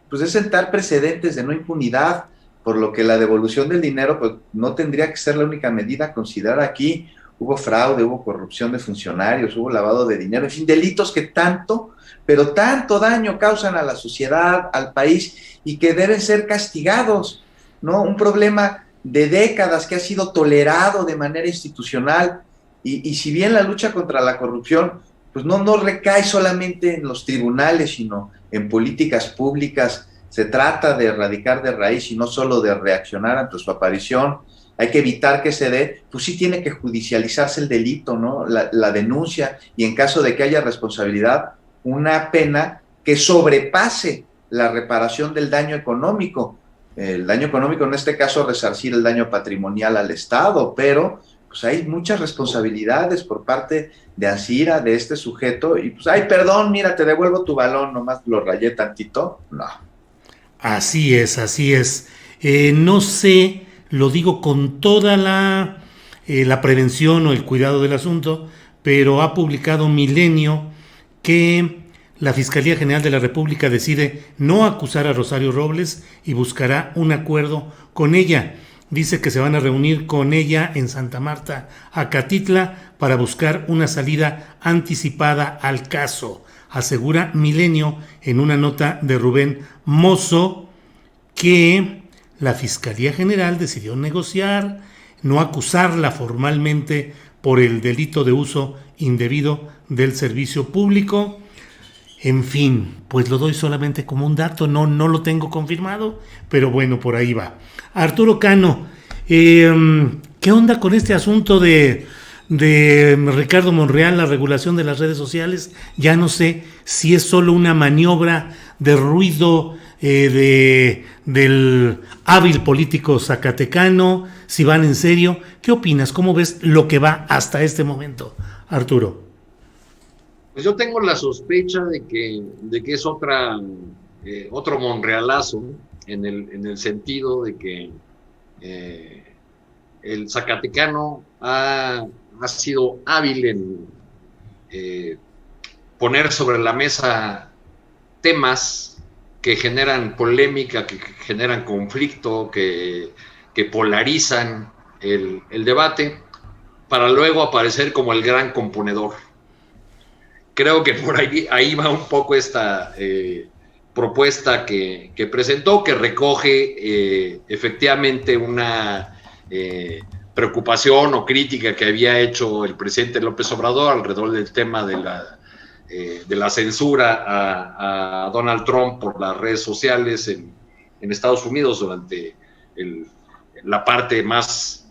Speaker 4: pues es sentar precedentes de no impunidad, por lo que la devolución del dinero pues no tendría que ser la única medida a considerar aquí. hubo fraude, hubo corrupción de funcionarios, hubo lavado de dinero, en fin, delitos que tanto, pero tanto daño causan a la sociedad, al país, y que deben ser castigados, ¿no? Un problema de décadas que ha sido tolerado de manera institucional, y si bien la lucha contra la corrupción pues no recae solamente en los tribunales, sino en políticas públicas, se trata de erradicar de raíz y no solo de reaccionar ante su aparición, hay que evitar que se dé, pues sí tiene que judicializarse el delito, ¿no? La denuncia, y en caso de que haya responsabilidad, una pena que sobrepase la reparación del daño económico. El daño económico, en este caso, resarcir el daño patrimonial al Estado, pero pues hay muchas responsabilidades por parte de Ancira, de este sujeto, y pues, ay, perdón, mira, te devuelvo tu balón, nomás lo rayé tantito. No.
Speaker 1: Así es, así es. No sé, lo digo con toda la prevención o el cuidado del asunto, pero ha publicado Milenio que la Fiscalía General de la República decide no acusar a Rosario Robles y buscará un acuerdo con ella. Dice que se van a reunir con ella en Santa Marta, Acatitla, para buscar una salida anticipada al caso. Asegura Milenio en una nota de Rubén Mozo que la Fiscalía General decidió negociar, no acusarla formalmente por el delito de uso indebido del servicio público. En fin, pues lo doy solamente como un dato, no lo tengo confirmado, pero bueno, por ahí va. Arturo Cano, ¿qué onda con este asunto de Ricardo Monreal, la regulación de las redes sociales? Ya no sé si es solo una maniobra de ruido del hábil político zacatecano, si van en serio. ¿Qué opinas? ¿Cómo ves lo que va hasta este momento, Arturo?
Speaker 2: Pues yo tengo la sospecha de que es otro monrealazo, en el sentido de que el zacatecano ha sido hábil en poner sobre la mesa temas que generan polémica, que generan conflicto, que polarizan el debate, para luego aparecer como el gran componedor. Creo que por ahí va un poco esta propuesta que presentó, que recoge efectivamente una preocupación o crítica que había hecho el presidente López Obrador alrededor del tema de la censura a Donald Trump por las redes sociales en Estados Unidos durante la parte más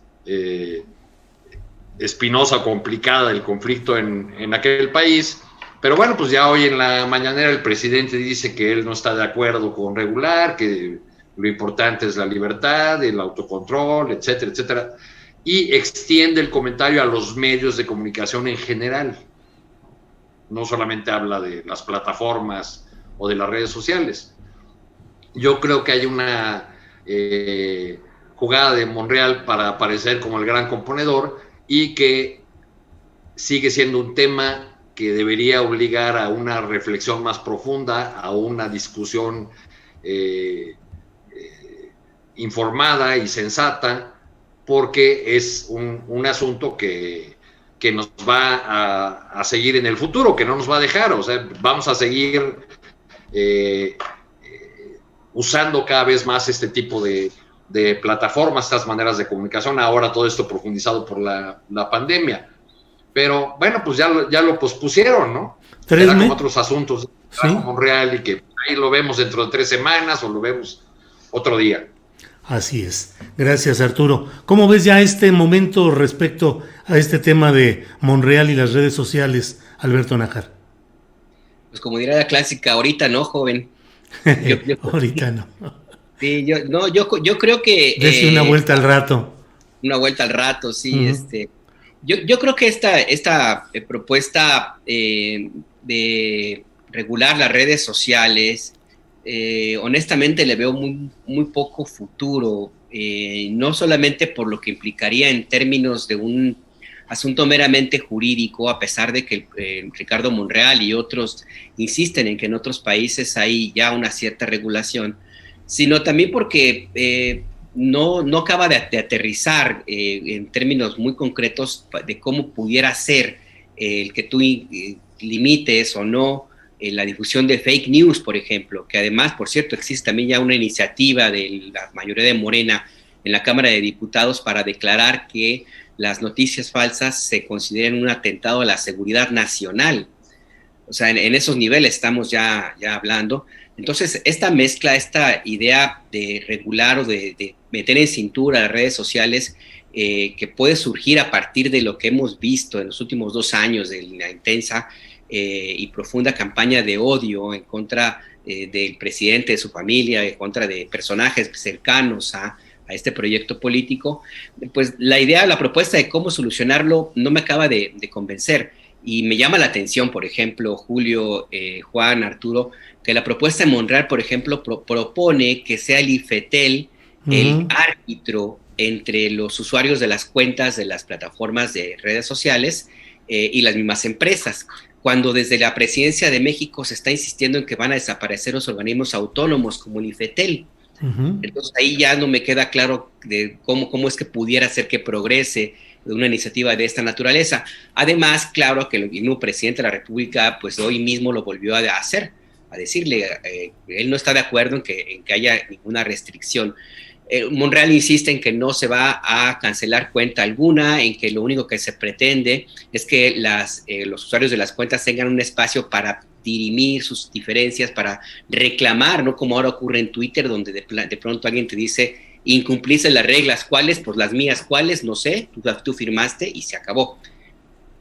Speaker 2: espinosa, complicada del conflicto en aquel país. Pero bueno, pues ya hoy en la mañanera el presidente dice que él no está de acuerdo con regular, que lo importante es la libertad, el autocontrol, etcétera, etcétera, y extiende el comentario a los medios de comunicación en general. No solamente habla de las plataformas o de las redes sociales. Yo creo que hay una jugada de Monreal para aparecer como el gran componedor, y que sigue siendo un tema que debería obligar a una reflexión más profunda, a una discusión informada y sensata, porque es un asunto que nos va a seguir en el futuro, que no nos va a dejar. O sea, vamos a seguir usando cada vez más este tipo de plataformas, estas maneras de comunicación, ahora todo esto profundizado por la pandemia. Pero bueno, pues ya lo pospusieron, ¿no? Era como otros asuntos, ¿sí? Monreal, y que ahí lo vemos dentro de 3 semanas o lo vemos otro día.
Speaker 1: Así es. Gracias, Arturo. ¿Cómo ves ya este momento respecto a este tema de Monreal y las redes sociales, Alberto Nájar?
Speaker 3: Pues como diría la clásica, ahorita no, joven.
Speaker 1: Ahorita no.
Speaker 3: Sí, yo creo que...
Speaker 1: Dese una vuelta al rato.
Speaker 3: Una vuelta al rato, sí. Uh-huh. Yo creo que esta propuesta de regular las redes sociales, honestamente le veo muy, muy poco futuro, no solamente por lo que implicaría en términos de un asunto meramente jurídico, a pesar de que Ricardo Monreal y otros insisten en que en otros países hay ya una cierta regulación, sino también porque no acaba de aterrizar en términos muy concretos de cómo pudiera ser el que tú limites o no la difusión de fake news, por ejemplo, que además, por cierto, existe también ya una iniciativa de la mayoría de Morena en la Cámara de Diputados para declarar que las noticias falsas se consideran un atentado a la seguridad nacional. O sea, en esos niveles estamos ya hablando. Entonces, esta mezcla, esta idea de regular o de meter en cintura las redes sociales, que puede surgir a partir de lo que hemos visto en los últimos 2 años de la intensa y profunda campaña de odio en contra del presidente, de su familia, en contra de personajes cercanos a este proyecto político, pues la propuesta de cómo solucionarlo no me acaba de convencer. Y me llama la atención, por ejemplo, Julio, Juan, Arturo, que la propuesta de Monreal, por ejemplo, propone que sea el IFETEL el árbitro entre los usuarios de las cuentas de las plataformas de redes sociales y las mismas empresas, cuando desde la Presidencia de México se está insistiendo en que van a desaparecer los organismos autónomos como el IFETEL. Entonces ahí ya no me queda claro de cómo es que pudiera ser que progrese de una iniciativa de esta naturaleza. Además, claro que el mismo presidente de la República pues hoy mismo lo volvió a hacer, a decirle, él no está de acuerdo en que haya ninguna restricción. Monreal insiste en que no se va a cancelar cuenta alguna, en que lo único que se pretende es que los usuarios de las cuentas tengan un espacio para dirimir sus diferencias, para reclamar, no como ahora ocurre en Twitter, donde de pronto alguien te dice, incumpliste las reglas, ¿cuáles? Pues las mías, ¿cuáles? No sé, tú firmaste y se acabó.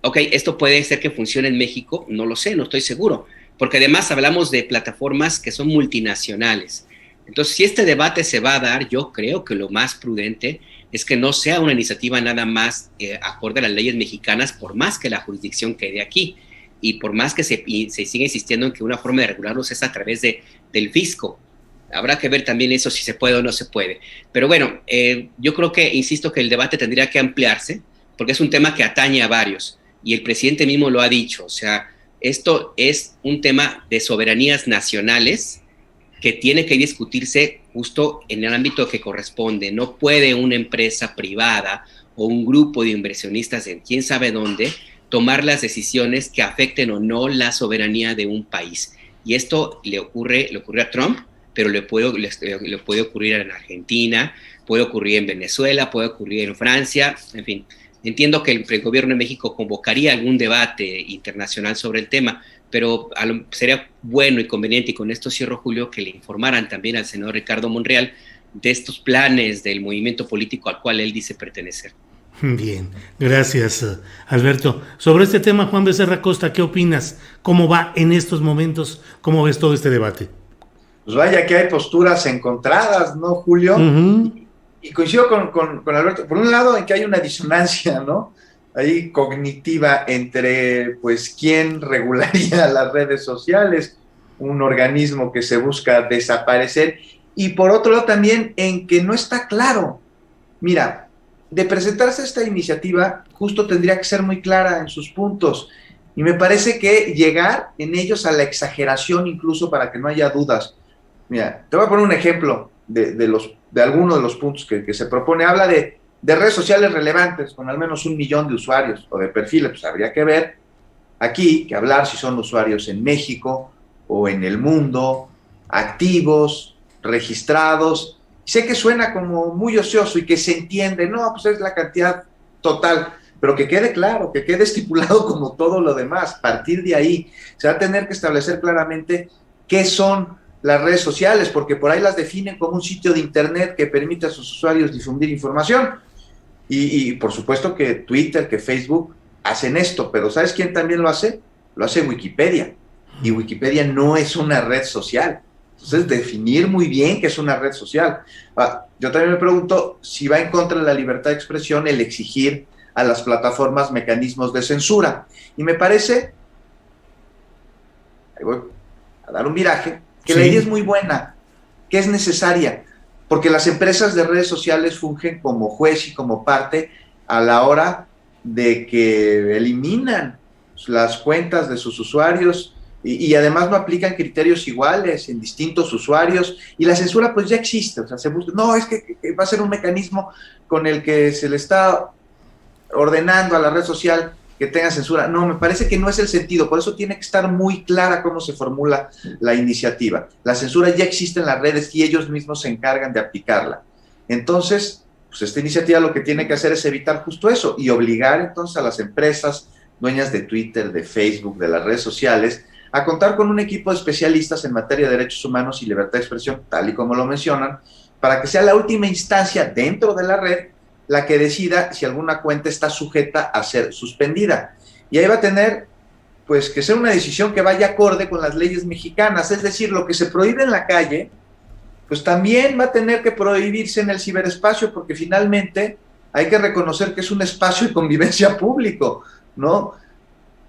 Speaker 3: Ok, esto puede ser que funcione en México, no lo sé, no estoy seguro, porque además hablamos de plataformas que son multinacionales. Entonces, si este debate se va a dar, yo creo que lo más prudente es que no sea una iniciativa nada más acorde a las leyes mexicanas, por más que la jurisdicción quede aquí, y por más que se siga insistiendo en que una forma de regularlos es a través del fisco. Habrá que ver también eso, si se puede o no se puede. Pero bueno, yo creo que, insisto, que el debate tendría que ampliarse, porque es un tema que atañe a varios, y el presidente mismo lo ha dicho. O sea, esto es un tema de soberanías nacionales que tiene que discutirse justo en el ámbito que corresponde. No puede una empresa privada o un grupo de inversionistas en quién sabe dónde tomar las decisiones que afecten o no la soberanía de un país. Y esto le ocurre a Trump, pero le puede ocurrir en Argentina, puede ocurrir en Venezuela, puede ocurrir en Francia, en fin. Entiendo que el gobierno de México convocaría algún debate internacional sobre el tema, pero sería bueno y conveniente, y con esto cierro, Julio, que le informaran también al senador Ricardo Monreal de estos planes del movimiento político al cual él dice pertenecer.
Speaker 1: Bien, gracias, Alberto. Sobre este tema, Juan Becerra Costa, ¿qué opinas? ¿Cómo va en estos momentos? ¿Cómo ves todo este debate?
Speaker 4: Pues vaya que hay posturas encontradas, ¿no, Julio? Y coincido con Alberto, por un lado, en que hay una disonancia, ¿no? Ahí cognitiva entre, pues, quién regularía las redes sociales, un organismo que se busca desaparecer, y por otro lado también en que no está claro. Mira, de presentarse esta iniciativa, justo tendría que ser muy clara en sus puntos, y me parece que llegar en ellos a la exageración, incluso para que no haya dudas. Mira, te voy a poner un ejemplo de algunos de los puntos que se propone. Habla de redes sociales relevantes, con al menos 1 millón de usuarios, o de perfiles. Pues habría que ver aquí, que hablar si son usuarios en México o en el mundo, activos, registrados. Sé que suena como muy ocioso y que se entiende, no, pues es la cantidad total, pero que quede claro, que quede estipulado como todo lo demás. A partir de ahí se va a tener que establecer claramente qué son las redes sociales, porque por ahí las definen como un sitio de internet que permite a sus usuarios difundir información. Y por supuesto que Twitter, que Facebook hacen esto, pero ¿sabes quién también lo hace? Lo hace Wikipedia, y Wikipedia no es una red social. Entonces, definir muy bien qué es una red social. Yo también me pregunto si va en contra de la libertad de expresión el exigir a las plataformas mecanismos de censura. Y me parece, ahí voy a dar un viraje, que sí, la idea es muy buena, que es necesaria, porque las empresas de redes sociales fungen como juez y como parte a la hora de que eliminan las cuentas de sus usuarios y además no aplican criterios iguales en distintos usuarios, y la censura pues ya existe, o sea, se busca, no, es que va a ser un mecanismo con el que se le está ordenando a la red social que tenga censura. No, me parece que no es el sentido, por eso tiene que estar muy clara cómo se formula la iniciativa. La censura ya existe en las redes y ellos mismos se encargan de aplicarla. Entonces, pues esta iniciativa lo que tiene que hacer es evitar justo eso y obligar entonces a las empresas dueñas de Twitter, de Facebook, de las redes sociales, a contar con un equipo de especialistas en materia de derechos humanos y libertad de expresión, tal y como lo mencionan, para que sea la última instancia dentro de la red la que decida si alguna cuenta está sujeta a ser suspendida. Y ahí va a tener, pues, que ser una decisión que vaya acorde con las leyes mexicanas, es decir, lo que se prohíbe en la calle, pues también va a tener que prohibirse en el ciberespacio, porque finalmente hay que reconocer que es un espacio de convivencia público, ¿no?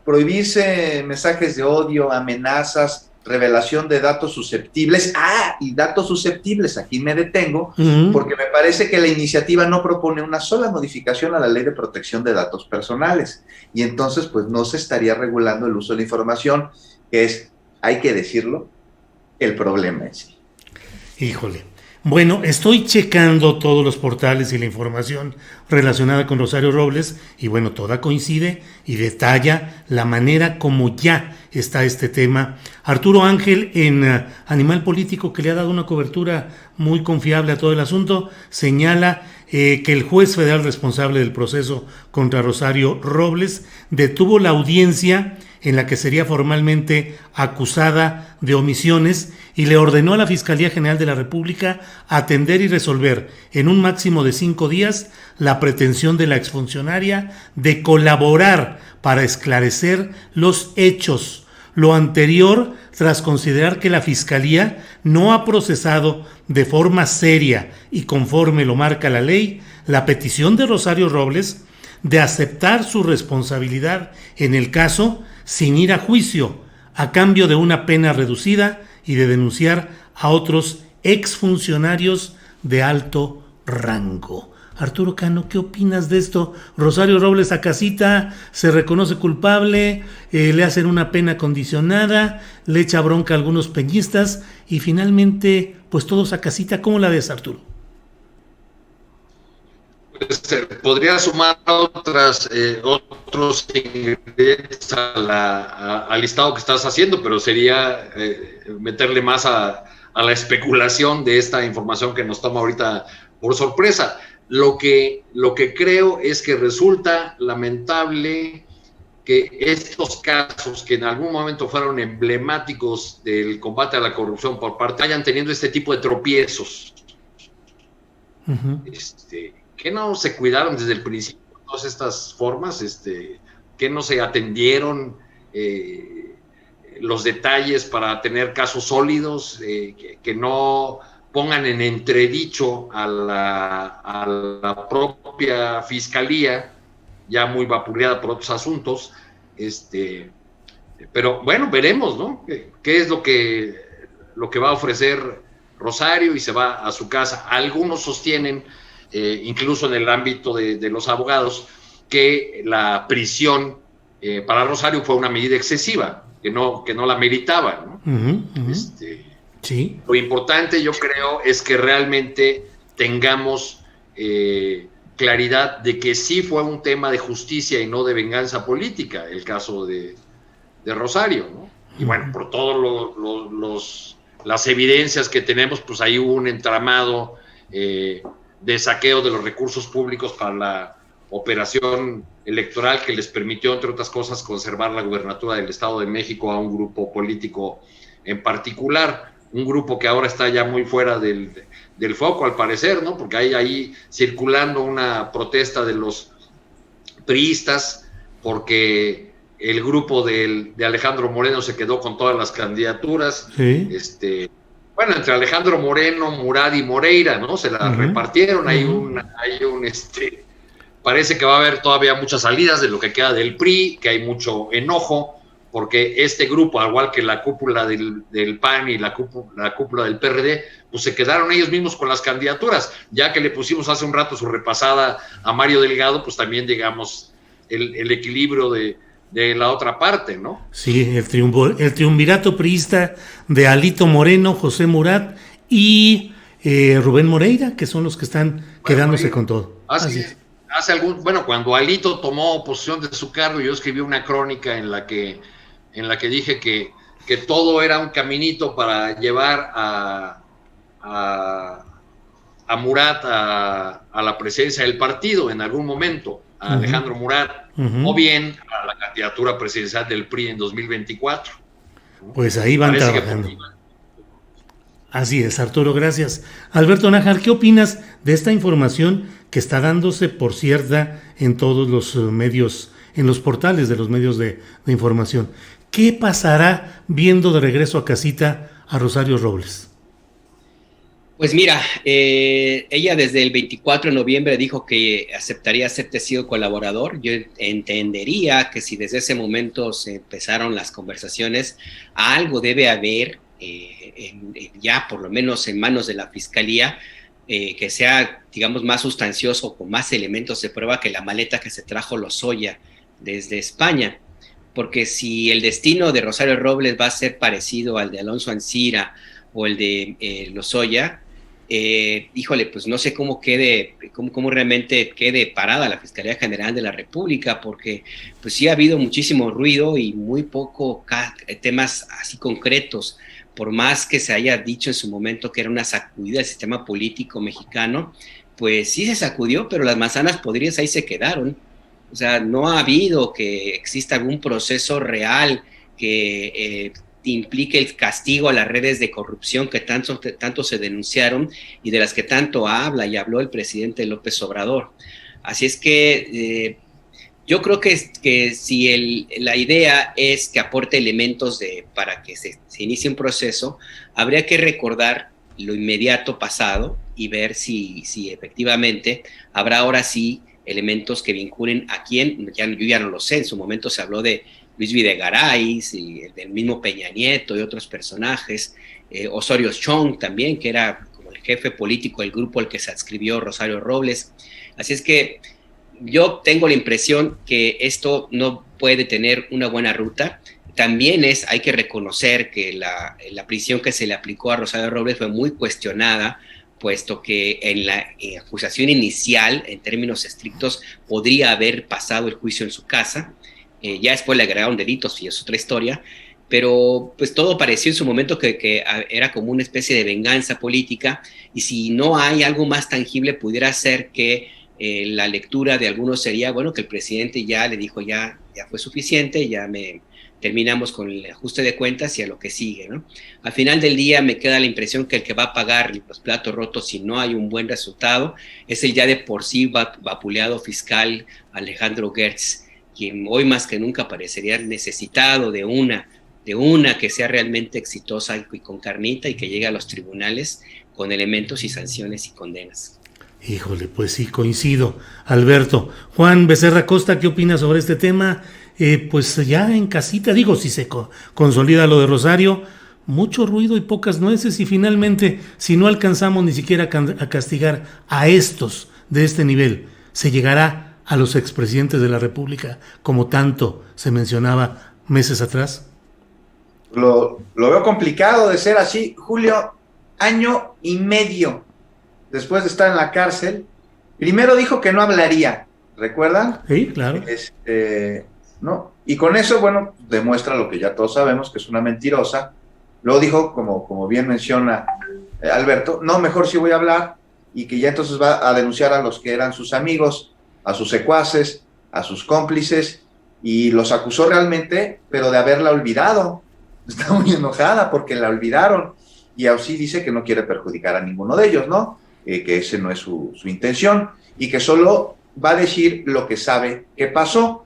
Speaker 4: Prohibirse mensajes de odio, amenazas, revelación de datos susceptibles. Y datos susceptibles, aquí me detengo, porque me parece que la iniciativa no propone una sola modificación a la Ley de Protección de Datos Personales, y entonces pues no se estaría regulando el uso de la información, que es, hay que decirlo, el problema en sí.
Speaker 1: Híjole. Bueno, estoy checando todos los portales y la información relacionada con Rosario Robles y bueno, toda coincide y detalla la manera como ya está este tema. Arturo Ángel, en Animal Político, que le ha dado una cobertura muy confiable a todo el asunto, señala que el juez federal responsable del proceso contra Rosario Robles detuvo la audiencia en la que sería formalmente acusada de omisiones y le ordenó a la Fiscalía General de la República atender y resolver en un máximo de 5 días la pretensión de la exfuncionaria de colaborar para esclarecer los hechos. Lo anterior tras considerar que la Fiscalía no ha procesado de forma seria y conforme lo marca la ley la petición de Rosario Robles de aceptar su responsabilidad en el caso sin ir a juicio, a cambio de una pena reducida y de denunciar a otros exfuncionarios de alto rango. Arturo Cano, ¿qué opinas de esto? Rosario Robles a casita, se reconoce culpable, le hacen una pena condicionada, le echa bronca a algunos peñistas y finalmente, pues todos a casita. ¿Cómo la ves, Arturo?
Speaker 2: Pues, podría sumar otros ingredientes al listado que estás haciendo, pero sería meterle más a la especulación de esta información que nos toma ahorita por sorpresa. Lo que creo es que resulta lamentable que estos casos que en algún momento fueron emblemáticos del combate a la corrupción por parte, hayan teniendo este tipo de tropiezos.
Speaker 1: Uh-huh.
Speaker 2: Que no se cuidaron desde el principio todas estas formas, que no se atendieron los detalles para tener casos sólidos, que no pongan en entredicho a la propia fiscalía, ya muy vapuleada por otros asuntos, pero bueno, veremos, ¿no? ¿Qué es lo que va a ofrecer Rosario? Y se va a su casa. Algunos sostienen, incluso en el ámbito de los abogados, que la prisión para Rosario fue una medida excesiva, que no la meritaba, ¿no?
Speaker 1: Uh-huh. Sí.
Speaker 2: Lo importante, yo creo, es que realmente tengamos claridad de que sí fue un tema de justicia y no de venganza política, el caso de Rosario, ¿no? Y bueno, por todas las evidencias que tenemos, pues ahí hubo un entramado de saqueo de los recursos públicos para la operación electoral que les permitió, entre otras cosas, conservar la gubernatura del Estado de México a un grupo político en particular, un grupo que ahora está ya muy fuera del foco, al parecer, ¿no? Porque hay ahí circulando una protesta de los priistas porque el grupo de Alejandro Moreno se quedó con todas las candidaturas.
Speaker 1: Sí.
Speaker 2: Bueno, entre Alejandro Moreno, Murad y Moreira, ¿no? Se la repartieron. Hay parece que va a haber todavía muchas salidas de lo que queda del PRI, que hay mucho enojo, porque este grupo, al igual que la cúpula del PAN y la cúpula del PRD, pues se quedaron ellos mismos con las candidaturas. Ya que le pusimos hace un rato su repasada a Mario Delgado, pues también, digamos, el equilibrio de de la otra parte, ¿no?
Speaker 1: Sí, el triunvirato priista de Alito Moreno, José Murat y Rubén Moreira, que son los que están quedándose con todo.
Speaker 2: Cuando Alito tomó posesión de su cargo, yo escribí una crónica en la que dije que todo era un caminito para llevar a Murat a la presidencia del partido en algún momento, a Alejandro Murat, o bien a la candidatura presidencial del PRI en 2024.
Speaker 1: Pues ahí van trabajando. Así es, Arturo, gracias. Alberto Nájar, ¿qué opinas de esta información que está dándose por cierta en todos los medios, en los portales de los medios de información? ¿Qué pasará viendo de regreso a casita a Rosario Robles?
Speaker 3: Pues mira, ella desde el 24 de noviembre dijo que aceptaría ser testigo colaborador. Yo entendería que si desde ese momento se empezaron las conversaciones, algo debe haber ya por lo menos en manos de la Fiscalía, que sea, digamos, más sustancioso, con más elementos de prueba que la maleta que se trajo Lozoya desde España. Porque si el destino de Rosario Robles va a ser parecido al de Alonso Ancira o el de Lozoya, híjole, pues no sé cómo realmente quede parada la Fiscalía General de la República, porque pues sí ha habido muchísimo ruido y muy poco temas así concretos. Por más que se haya dicho en su momento que era una sacudida del sistema político mexicano, pues sí se sacudió, pero las manzanas podridas ahí se quedaron. O sea, no ha habido que exista algún proceso real que implique el castigo a las redes de corrupción que tanto se denunciaron y de las que tanto habla y habló el presidente López Obrador. Así es que yo creo que si la idea es que aporte elementos para que se inicie un proceso, habría que recordar lo inmediato pasado y ver si efectivamente habrá ahora sí elementos que vinculen a quién. Yo ya no lo sé, en su momento se habló de Luis Videgaray, y del mismo Peña Nieto y otros personajes, Osorio Chong también, que era como el jefe político del grupo al que se adscribió Rosario Robles. Así es que yo tengo la impresión que esto no puede tener una buena ruta. También hay que reconocer que la prisión que se le aplicó a Rosario Robles fue muy cuestionada, puesto que en la acusación inicial, en términos estrictos, podría haber pasado el juicio en su casa. Ya después le agregaron delitos y es otra historia, pero pues todo pareció en su momento que era como una especie de venganza política, y si no hay algo más tangible, pudiera ser que la lectura de algunos sería, bueno, que el presidente ya le dijo, ya fue suficiente, terminamos con el ajuste de cuentas y a lo que sigue, ¿no? Al final del día me queda la impresión que el que va a pagar los platos rotos si no hay un buen resultado es el ya de por sí vapuleado fiscal Alejandro Gertz, quien hoy más que nunca parecería necesitado de una que sea realmente exitosa y con carnita y que llegue a los tribunales con elementos y sanciones y condenas.
Speaker 1: Híjole, pues sí, coincido, Alberto. Juan Becerra Costa, ¿qué opinas sobre este tema? Pues ya en casita, digo, si se consolida lo de Rosario, mucho ruido y pocas nueces, y finalmente, si no alcanzamos ni siquiera a castigar a estos de este nivel, se llegará a los expresidentes de la República, como tanto se mencionaba meses atrás.
Speaker 4: Lo veo complicado de ser así, Julio. Año y medio después de estar en la cárcel, primero dijo que no hablaría, ¿recuerdan?
Speaker 1: Sí, claro.
Speaker 4: ¿No? Y con eso, bueno, demuestra lo que ya todos sabemos, que es una mentirosa. Luego dijo, como bien menciona Alberto, no, mejor sí voy a hablar, y que ya entonces va a denunciar a los que eran sus amigos, a sus secuaces, a sus cómplices, y los acusó realmente, pero de haberla olvidado. Está muy enojada porque la olvidaron, y así dice que no quiere perjudicar a ninguno de ellos, ¿no? Que ese no es su intención, y que solo va a decir lo que sabe que pasó.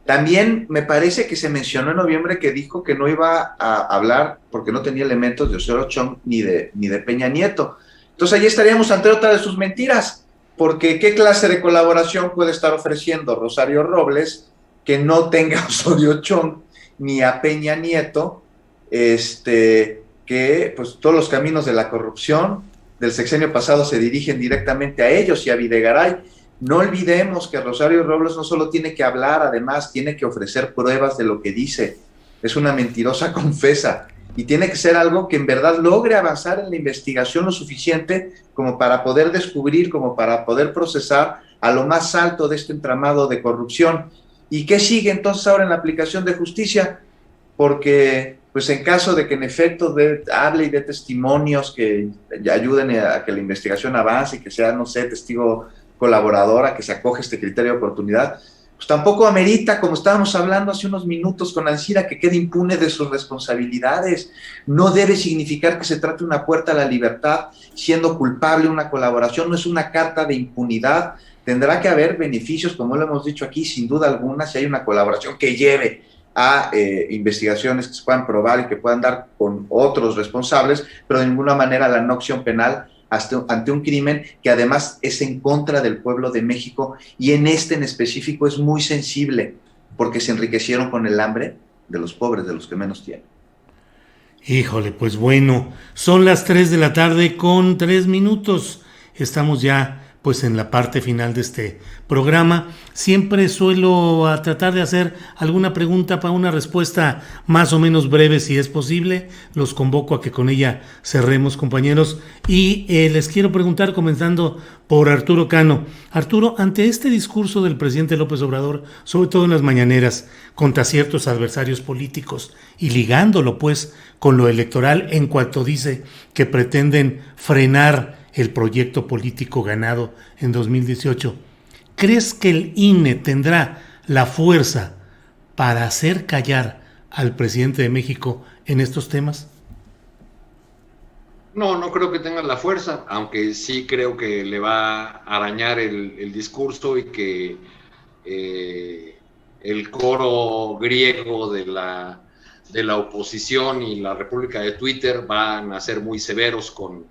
Speaker 4: También me parece que se mencionó en noviembre que dijo que no iba a hablar porque no tenía elementos de Osorio Chong ni de Peña Nieto. Entonces ahí estaríamos ante otra de sus mentiras, porque ¿qué clase de colaboración puede estar ofreciendo Rosario Robles que no tenga a Osorio Chong ni a Peña Nieto, que pues todos los caminos de la corrupción del sexenio pasado se dirigen directamente a ellos y a Videgaray? No olvidemos que Rosario Robles no solo tiene que hablar, además tiene que ofrecer pruebas de lo que dice. Es una mentirosa confesa y tiene que ser algo que en verdad logre avanzar en la investigación lo suficiente como para poder descubrir, como para poder procesar a lo más alto de este entramado de corrupción. ¿Y qué sigue entonces ahora en la aplicación de justicia? Porque pues en caso de que en efecto hable y dé testimonios que ayuden a que la investigación avance y que sea, no sé, testigo colaborador, a que se acoge este criterio de oportunidad, pues tampoco amerita, como estábamos hablando hace unos minutos con Ancira, que quede impune de sus responsabilidades. No debe significar que se trate una puerta a la libertad siendo culpable una colaboración, no es una carta de impunidad. Tendrá que haber beneficios, como lo hemos dicho aquí, sin duda alguna, si hay una colaboración que lleve a investigaciones que se puedan probar y que puedan dar con otros responsables, pero de ninguna manera la no acción penal ante un crimen que además es en contra del pueblo de México, y en específico es muy sensible, porque se enriquecieron con el hambre de los pobres, de los que menos tienen.
Speaker 1: Híjole, pues bueno, son las 3 de la tarde con 3 minutos. Estamos ya pues en la parte final de este programa. Siempre suelo tratar de hacer alguna pregunta para una respuesta más o menos breve, si es posible. Los convoco a que con ella cerremos, compañeros. Y les quiero preguntar, comenzando por Arturo Cano. Arturo, ante este discurso del presidente López Obrador, sobre todo en las mañaneras, contra ciertos adversarios políticos, y ligándolo pues con lo electoral, en cuanto dice que pretenden frenar el proyecto político ganado en 2018, ¿crees que el INE tendrá la fuerza para hacer callar al presidente de México en estos temas?
Speaker 2: No, no creo que tenga la fuerza, aunque sí creo que le va a arañar el discurso y que el coro griego de la oposición y la República de Twitter van a ser muy severos con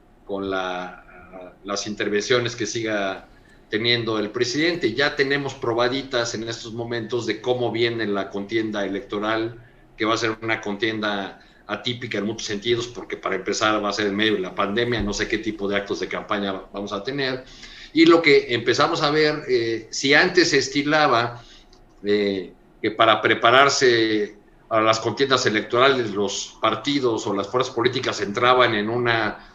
Speaker 2: las intervenciones que siga teniendo el presidente. Ya tenemos probaditas en estos momentos de cómo viene la contienda electoral, que va a ser una contienda atípica en muchos sentidos, porque para empezar va a ser en medio de la pandemia, no sé qué tipo de actos de campaña vamos a tener. Y lo que empezamos a ver, si antes se estilaba que para prepararse a las contiendas electorales los partidos o las fuerzas políticas entraban en una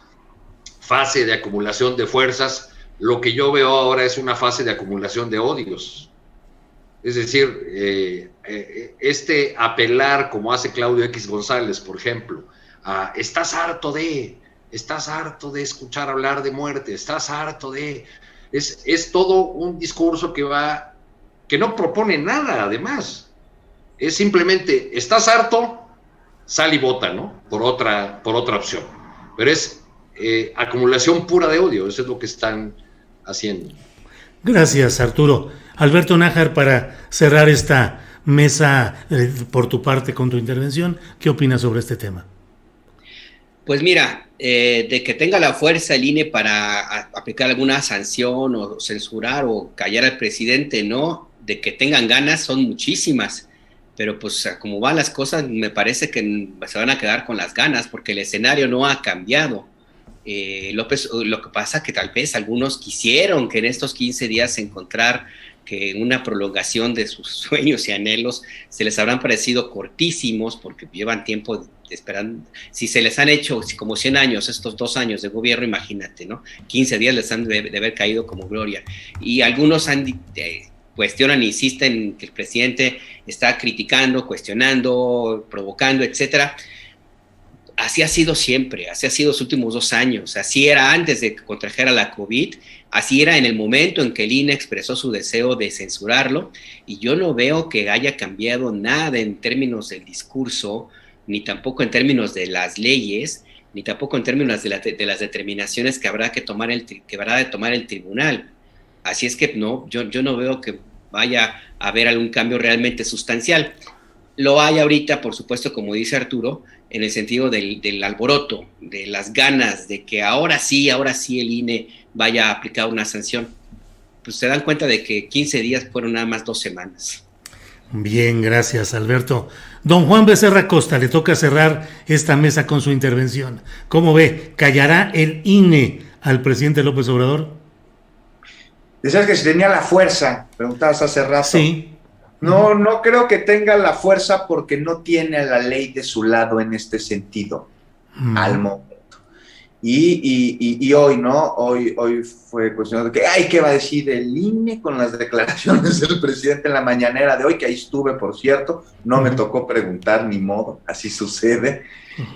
Speaker 2: fase de acumulación de fuerzas, lo que yo veo ahora es una fase de acumulación de odios. Es decir, este apelar, como hace Claudio X González, por ejemplo, a estás harto de escuchar hablar de muerte, estás harto de... Es todo un discurso que no propone nada, además. Es simplemente, estás harto, sal y vota, ¿no? Por otra opción. Pero es acumulación pura de odio, eso es lo que están haciendo.
Speaker 1: Gracias, Arturo. Alberto Nájar, para cerrar esta mesa por tu parte con tu intervención, ¿qué opinas sobre este tema?
Speaker 3: Pues mira, de que tenga la fuerza el INE para aplicar alguna sanción o censurar o callar al presidente, no, de que tengan ganas son muchísimas, pero pues como van las cosas me parece que se van a quedar con las ganas porque el escenario no ha cambiado. López, lo que pasa que tal vez algunos quisieron que en estos 15 días encontrar que una prolongación de sus sueños y anhelos se les habrán parecido cortísimos porque llevan tiempo esperando. Si se les han hecho como 100 años estos 2 años de gobierno, imagínate, ¿no? 15 días les han de haber caído como gloria. Y algunos cuestionan, insisten que el presidente está criticando, cuestionando, provocando, etcétera. Así ha sido siempre, así ha sido los últimos 2 años, así era antes de que contrajera la COVID, así era en el momento en que el INE expresó su deseo de censurarlo, y yo no veo que haya cambiado nada en términos del discurso, ni tampoco en términos de las leyes, ni tampoco en términos de las determinaciones que habrá de tomar el tribunal. Así es que no, yo no veo que vaya a haber algún cambio realmente sustancial. Lo hay ahorita, por supuesto, como dice Arturo, en el sentido del alboroto, de las ganas de que ahora sí el INE vaya a aplicar una sanción. Pues se dan cuenta de que 15 días fueron nada más 2 semanas.
Speaker 1: Bien, gracias, Alberto. Don Juan Becerra Costa, le toca cerrar esta mesa con su intervención. ¿Cómo ve? ¿Callará el INE al presidente López Obrador?
Speaker 4: Decías que si tenía la fuerza, preguntabas hace rato.
Speaker 1: Sí.
Speaker 4: No, no creo que tenga la fuerza porque no tiene a la ley de su lado en este sentido, al momento. Y hoy, ¿no? Hoy fue cuestionado que, ay, ¿qué va a decir el INE con las declaraciones del presidente en la mañanera de hoy? Que ahí estuve, por cierto, no me tocó preguntar, ni modo, así sucede.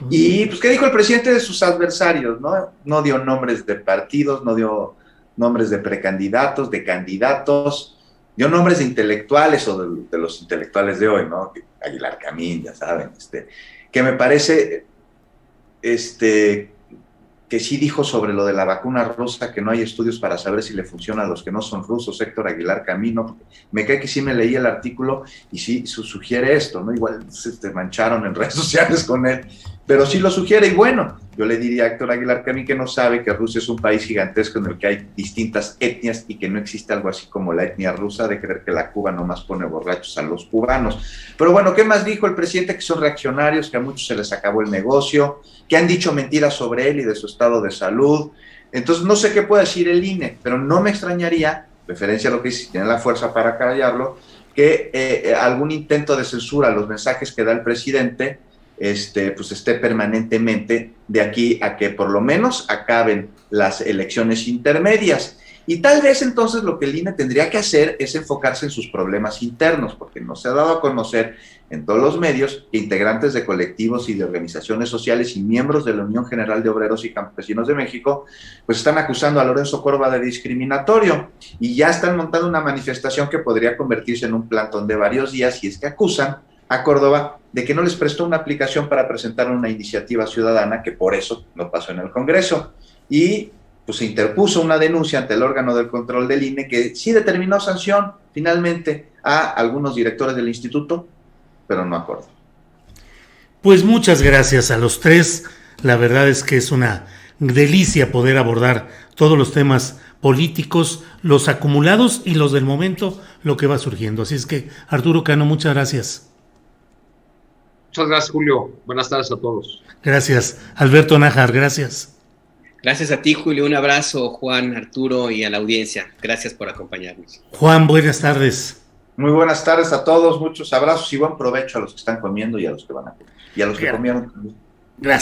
Speaker 4: Y, pues, ¿qué dijo el presidente de sus adversarios, no? No dio nombres de partidos, no dio nombres de precandidatos, de candidatos, dio nombres de intelectuales o de los intelectuales de hoy, ¿no? Aguilar Camín, ya saben, que me parece, que sí dijo sobre lo de la vacuna rusa, que no hay estudios para saber si le funciona a los que no son rusos, Héctor Aguilar Camino. Me cae que sí me leí el artículo y sí sugiere esto, ¿no? Igual se mancharon en redes sociales con él, pero sí lo sugiere. Y bueno, yo le diría a Héctor Aguilar Camín que no sabe que Rusia es un país gigantesco en el que hay distintas etnias y que no existe algo así como la etnia rusa, de creer que la Cuba nomás pone borrachos a los cubanos. Pero bueno, ¿qué más dijo el presidente? Que son reaccionarios, que a muchos se les acabó el negocio, que han dicho mentiras sobre él y de su estado de salud. Entonces no sé qué puede decir el INE, pero no me extrañaría, referencia a lo que dice, si tiene la fuerza para callarlo, que algún intento de censura a los mensajes que da el presidente pues esté permanentemente de aquí a que por lo menos acaben las elecciones intermedias. Y tal vez entonces lo que el INE tendría que hacer es enfocarse en sus problemas internos, porque no se ha dado a conocer en todos los medios que integrantes de colectivos y de organizaciones sociales y miembros de la Unión General de Obreros y Campesinos de México, pues están acusando a Lorenzo Córdoba de discriminatorio y ya están montando una manifestación que podría convertirse en un plantón de varios días, y es que acusan a Córdoba de que no les prestó una aplicación para presentar una iniciativa ciudadana, que por eso no pasó en el Congreso. Y pues se interpuso una denuncia ante el órgano del control del INE que sí determinó sanción finalmente a algunos directores del instituto, pero no a Córdoba.
Speaker 1: Pues muchas gracias a los tres. La verdad es que es una delicia poder abordar todos los temas políticos, los acumulados y los del momento, lo que va surgiendo. Así es que, Arturo Cano, muchas gracias.
Speaker 2: Muchas gracias, Julio. Buenas tardes a todos.
Speaker 1: Gracias. Alberto Nájar, gracias.
Speaker 3: Gracias a ti, Julio. Un abrazo, Juan, Arturo, y a la audiencia. Gracias por acompañarnos.
Speaker 1: Juan, buenas tardes.
Speaker 4: Muy buenas tardes a todos, muchos abrazos y buen provecho a los que están comiendo y a los que van a comer. Y a los que comieron.
Speaker 1: Gracias.